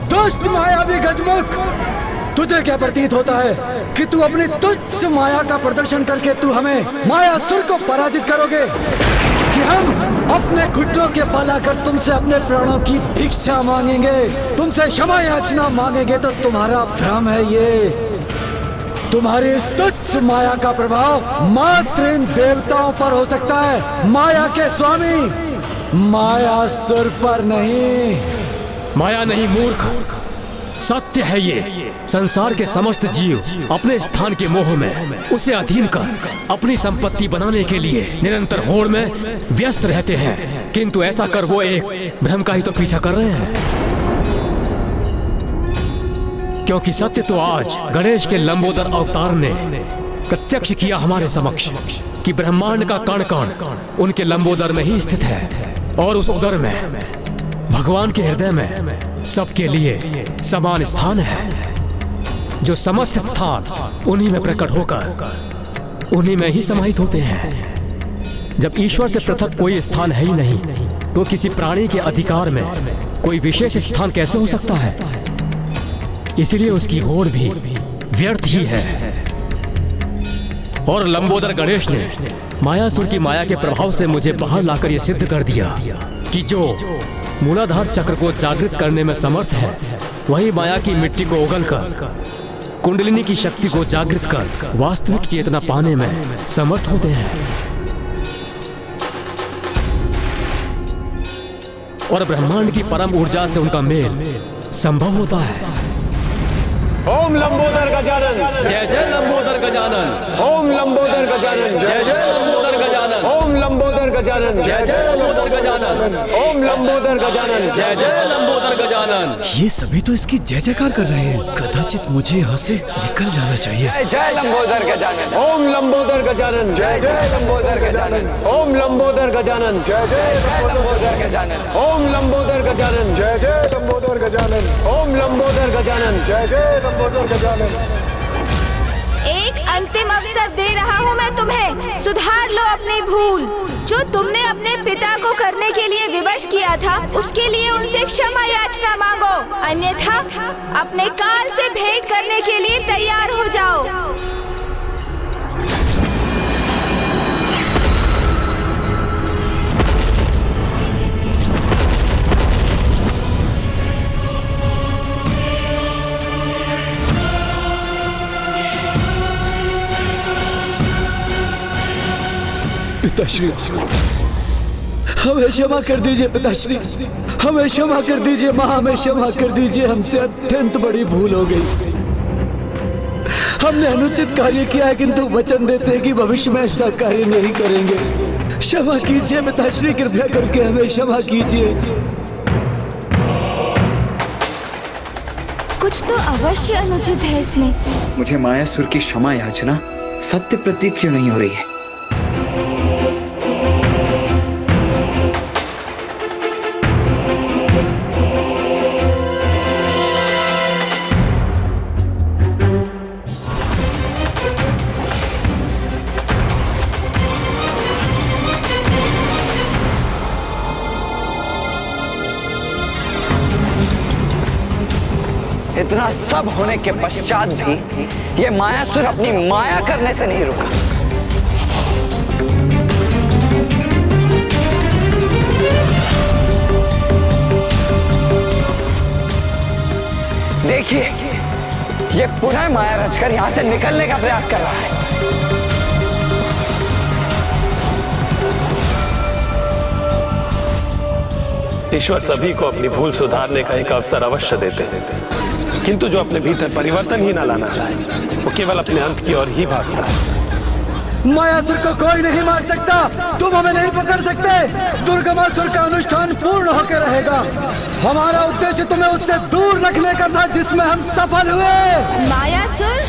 दुष्ट मायावी गजमुख, तुझे क्या प्रतीत होता है कि तू अपनी तुच्छ माया का प्रदर्शन करके तू हमें मायासुर को पराजित करोगे, कि हम अपने घुटनों के बल आकर तुमसे अपने प्राणों की भिक्षा मांगेंगे, तुमसे क्षमा याचना मांगेंगे? तो तुम्हारा भ्रम है ये। तुम्हारी इस तुच्छ माया का प्रभाव मात्र इन देवताओं पर हो सकता है, माया के स्वामी मायासुर पर नहीं। माया नहीं मूर्ख, सत्य है ये। संसार के समस्त जीव अपने स्थान के मोह में उसे अधीन कर अपनी संपत्ति बनाने के लिए निरंतर होड़ में व्यस्त रहते हैं, किंतु ऐसा कर वो एक भ्रम का ही तो पीछा कर रहे हैं। क्योंकि सत्य तो आज गणेश के लंबोदर अवतार ने प्रत्यक्ष किया हमारे समक्ष कि ब्रह्मांड का कण कण उनके लंबोदर में ही स्थित है, और उस उदर में भगवान के हृदय में सबके लिए समान स्थान है। जो समस्त स्थान उन्हीं में प्रकट होकर उन्हीं में ही समाहित होते हैं। जब ईश्वर से पृथक कोई स्थान है ही नहीं, तो किसी प्राणी के अधिकार में कोई विशेष स्थान कैसे हो सकता है? इसलिए उसकी होड़ भी व्यर्थ ही है। और लंबोदर गणेश ने मायासुर की माया के प्रभाव से मुझे बाहर लाकर यह सिद्ध कर दिया कि जो मूलाधार चक्र को जागृत करने में समर्थ है, वही माया की मिट्टी को उगलकर कुंडलिनी की शक्ति को जागृत कर वास्तविक चेतना पाने में समर्थ होते हैं। और ब्रह्मांड की परम ऊर्जा से उनका मेल संभव होता है। ओम लंबोदर गजानन, जय जय लंबोदर गजानन। ओम लंबोदर गजानन, जय जय लंबोदर गजानन। ओम लंबोदर गजानन, जय जय लंबोदर गजानन। ओम लंबोदर गजानन, जय जय लंबोदर गजानन। ये सभी तो इसकी जय जयकार कर रहे हैं। कदाचित मुझे यहाँ से निकल जाना चाहिए। जय लंबोदर गजानन। ओम लंबोदर गजानन जय जय लंबोदर गजानन। ओम लंबोदर गजानन जय जय लंबोदर गजानन। ओम लंबोदर गजानन जय जय लंबोदर गजानन। ओम लंबोदर गजानन जय जय लंबोदर गजानन। एक अंतिम अवसर दे रहा हूँ मैं तुम्हें, सुधार लो अपनी भूल। जो तुमने अपने पिता को करने के लिए विवश किया था, उसके लिए उनसे क्षमा याचना मांगो, अन्यथा अपने काल से भेंट करने के लिए तैयार हो जाओ। पिताश्री, हमें क्षमा कर दीजिए पिताश्री, हमें क्षमा कर दीजिए माँ, हमें क्षमा कर दीजिए। हमसे अत्यंत बड़ी भूल हो गई। हमने अनुचित कार्य किया है, किंतु वचन देते हैं कि भविष्य में ऐसा कार्य नहीं करेंगे। क्षमा कीजिए पिताश्री, कृपया करके हमें क्षमा कीजिए। कुछ तो अवश्य अनुचित है इसमें। मुझे मायासुर की क्षमा याचना सत्य प्रतीत क्यों नहीं हो रही है? इतना सब होने के पश्चात भी ये मायासुर अपनी माया करने से नहीं रुका। देखिए, ये पुनः माया रचकर यहां से निकलने का प्रयास कर रहा है। ईश्वर सभी को अपनी भूल सुधारने का एक अवसर अवश्य देते हैं, किंतु जो अपने भीतर परिवर्तन ही ना लाना चाहे, वो केवल अपने अंत की ओर ही भागता है। मायासुर को कोई नहीं मार सकता, तुम हमें नहीं पकड़ सकते। दुर्गमासुर का अनुष्ठान पूर्ण होकर रहेगा। हमारा उद्देश्य तुम्हें उससे दूर रखने का था, जिसमें हम सफल हुए। मायासुर,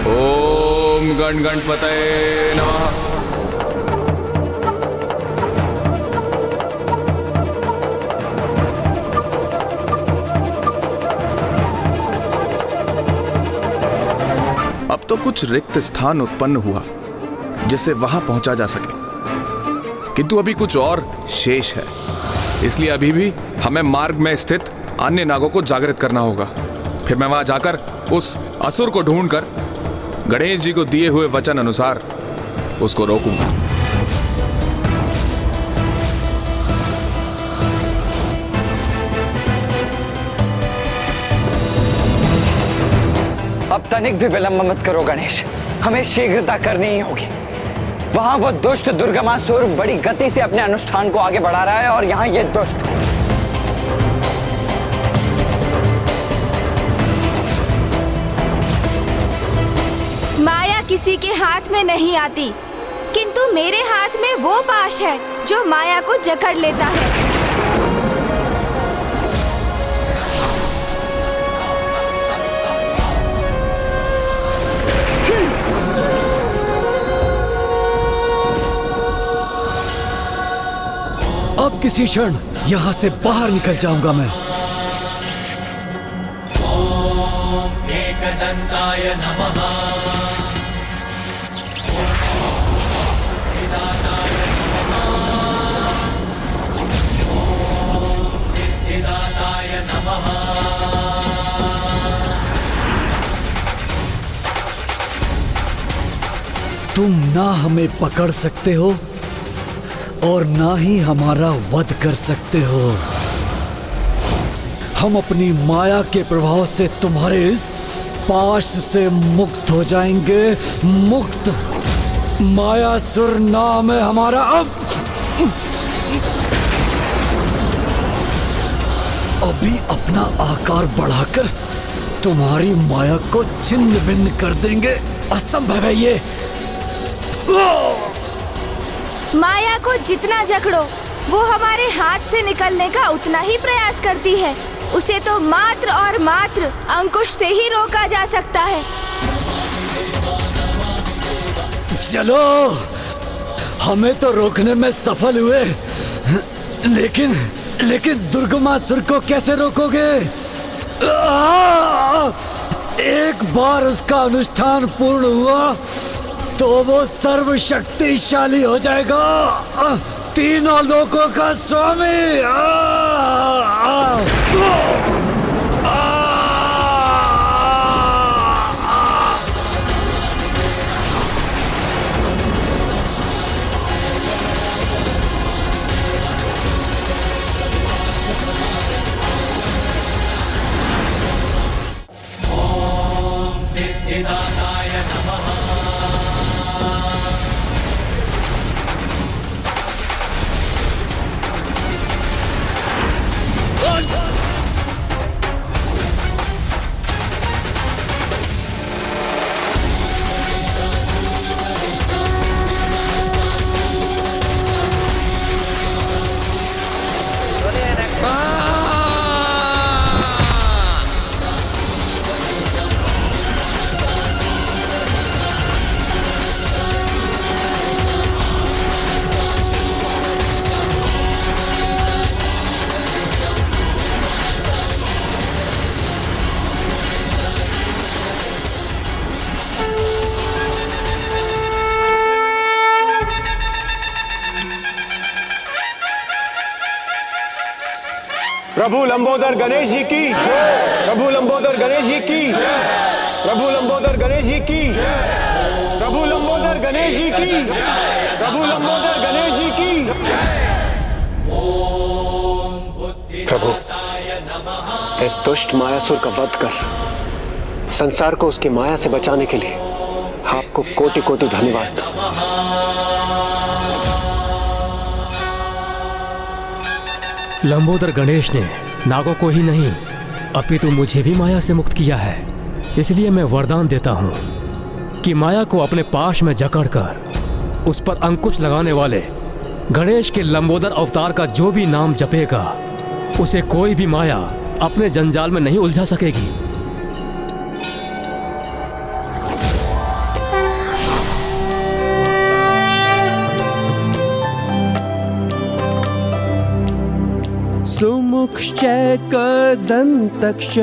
ओम गण गणपतये नमः। अब तो कुछ रिक्त स्थान उत्पन्न हुआ जिससे वहां पहुंचा जा सके, किंतु अभी कुछ और शेष है। इसलिए अभी भी हमें मार्ग में स्थित अन्य नागों को जागृत करना होगा। फिर मैं वहां जाकर उस असुर को ढूंढकर गणेश जी को दिए हुए वचन अनुसार उसको रोकूंगा। अब तनिक भी विलंब मत करो गणेश, हमें शीघ्रता करनी ही होगी। वहां वो दुष्ट दुर्गमासुर बड़ी गति से अपने अनुष्ठान को आगे बढ़ा रहा है और यहाँ ये दुष्ट। माया किसी के हाथ में नहीं आती, किंतु मेरे हाथ में वो पाश है जो माया को जकड़ लेता है। अब किसी क्षण यहाँ से बाहर निकल जाऊंगा मैं। ओम एकदंताय नमः। सिद्धिदाताय नमः। ओम सिद्धिदाताय नमः। तुम ना हमें पकड़ सकते हो और ना ही हमारा वध कर सकते हो। हम अपनी माया के प्रभाव से तुम्हारे इस पाश से मुक्त हो जाएंगे। मुक्त। मायासुर नाम है हमारा। अब अभी अपना आकार बढ़ाकर तुम्हारी माया को छिन्न भिन्न कर देंगे। असंभव है ये। माया को जितना जकड़ो, वो हमारे हाथ से निकलने का उतना ही प्रयास करती है। उसे तो मात्र और मात्र अंकुश से ही रोका जा सकता है। चलो, हमें तो रोकने में सफल हुए, लेकिन दुर्गमासुर को कैसे रोकोगे? एक बार उसका अनुष्ठान पूर्ण हुआ तो वो सर्वशक्तिशाली हो जाएगा, तीनों लोकों का स्वामी। सिद्धिदाताय नमः। प्रभु लंबोदर गणेश जी की, प्रभु लंबोदर गणेश जी की, प्रभु लंबोदर गणेश जी की, प्रभु लंबोदर गणेश जी की, प्रभु लंबोदर गणेश जी की। प्रभु, इस दुष्ट मायासुर का वध कर संसार को उसकी माया से बचाने के लिए आपको कोटि कोटि धन्यवाद। लंबोदर गणेश ने नागों को ही नहीं अपितु मुझे भी माया से मुक्त किया है। इसलिए मैं वरदान देता हूँ कि माया को अपने पाश में जकड़कर उस पर अंकुश लगाने वाले गणेश के लंबोदर अवतार का जो भी नाम जपेगा उसे कोई भी माया अपने जंजाल में नहीं उलझा सकेगी। सुमुक्षश्च कदन्तश्च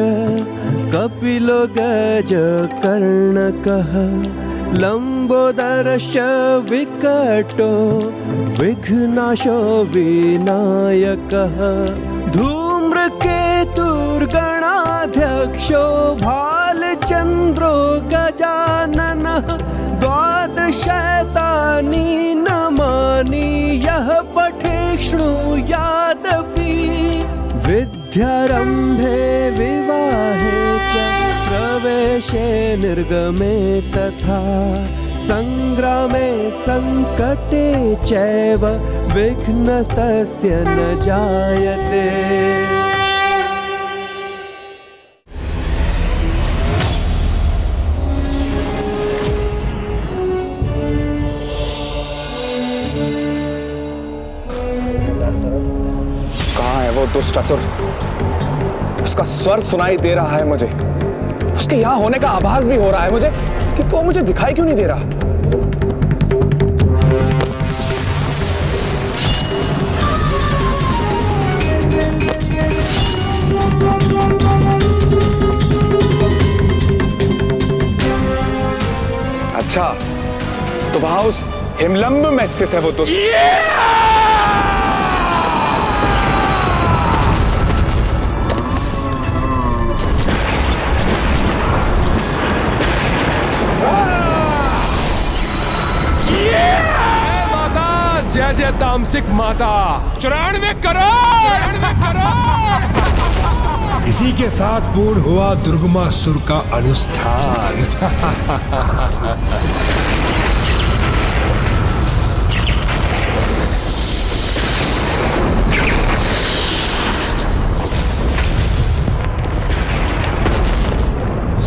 कपिलो गजकर्णकः लंबोदरश्च विकटो विघ्नाशो विनायकः धूम्रकेतुर्गणाध्यक्षो भालचन्द्रो गजाननः द्वादशैतानि नमानि यः पठे शृणुयादपि विद्यारम्भे विवाहे च प्रवेशे निर्गमे तथा संग्रामे संकटे चैव विघ्नस्तस्य न जायते। दुष्ट असुर, उसका स्वर सुनाई दे रहा है मुझे, उसके यहां होने का आभास भी हो रहा है मुझे, कि तो मुझे दिखाई क्यों नहीं दे रहा? अच्छा, तो वहां उस हिमलंब में स्थित है वो दुष्ट। जय जय तामसिक माता, 94 करोड़। इसी के साथ पूर्ण हुआ दुर्गमासुर का अनुष्ठान।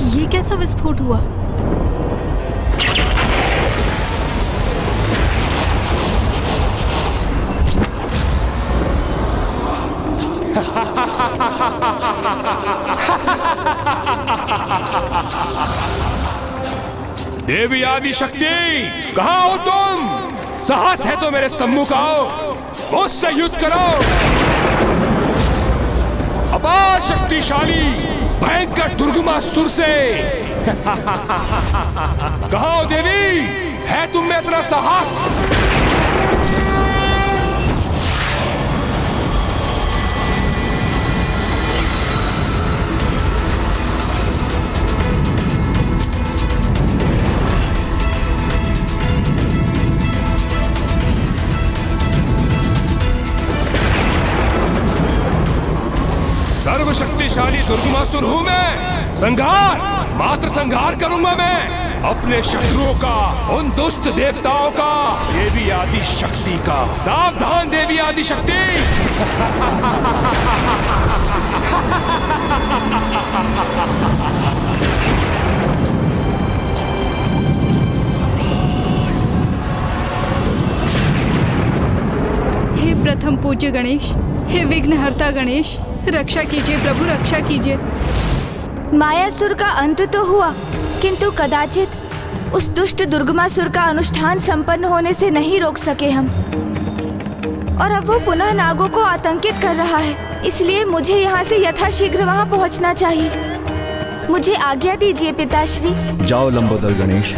ये कैसा विस्फोट हुआ? देवी आदि शक्ति, कहाँ हो तुम? साहस है तो मेरे सम्मुख आओ, मुझसे युद्ध करो। अपार शक्तिशाली भयंकर दुर्गमासुर से कहाँ हो देवी? है तुम में इतना साहस? सर्वशक्तिशाली दुर्गमासुर हूं मैं। संहार, मात्र संहार करूंगा मैं अपने शत्रुओं का, उन दुष्ट देवताओं का, देवी आदि शक्ति का। सावधान देवी आदि शक्ति। हे प्रथम पूज्य गणेश, हे विघ्नहर्ता गणेश, रक्षा कीजिए प्रभु, रक्षा कीजिए। मायासुर का अंत तो हुआ, किंतु कदाचित उस दुष्ट दुर्गमासुर का अनुष्ठान संपन्न होने से नहीं रोक सके हम। और अब वो पुनः नागों को आतंकित कर रहा है, इसलिए मुझे यहाँ से यथाशीघ्र वहाँ पहुँचना चाहिए। मुझे आज्ञा दीजिए पिताश्री। जाओ लंबोदर गणेश,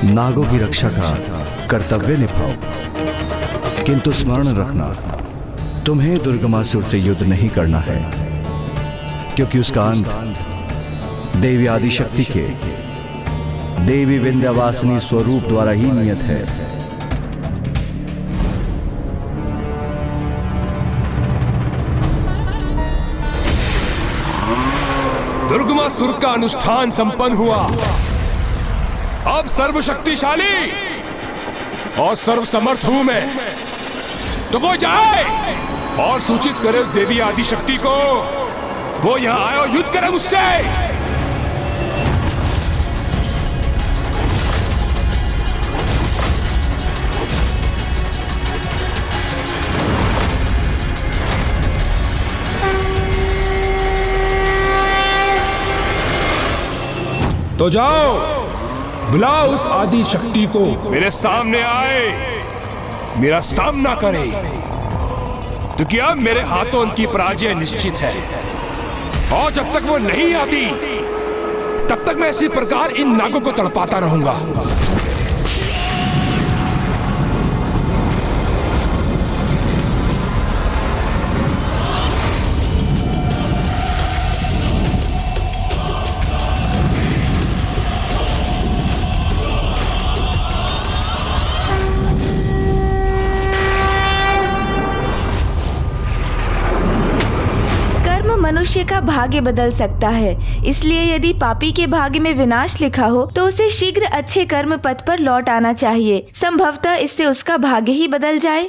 नागों की रक्षा का कर्तव्य निभाओ, किंतु स्मरण रखना, तुम्हें दुर्गमासुर से युद्ध नहीं करना है, क्योंकि उसका अंत देवी आदि शक्ति के देवी विंध्यवासिनी स्वरूप द्वारा ही नियत है। दुर्गमासुर का अनुष्ठान संपन्न हुआ। अब सर्वशक्तिशाली और सर्वसमर्थ हूं मैं। तो कोई जाए और सूचित करे उस देवी आदि शक्ति को, वो यहां आए और युद्ध करे मुझसे। तो जाओ, बुलाओ उस आदि शक्ति को, मेरे सामने आए, मेरा सामना करे, क्योंकि अब मेरे हाथों उनकी पराजय निश्चित है। और जब तक वो नहीं आती, तब तक मैं इसी प्रकार इन नागों को तड़पाता रहूंगा। मनुष्य का भाग्य बदल सकता है, इसलिए यदि पापी के भाग्य में विनाश लिखा हो तो उसे शीघ्र अच्छे कर्म पथ पर लौट आना चाहिए। संभवतः इससे उसका भाग्य ही बदल जाए।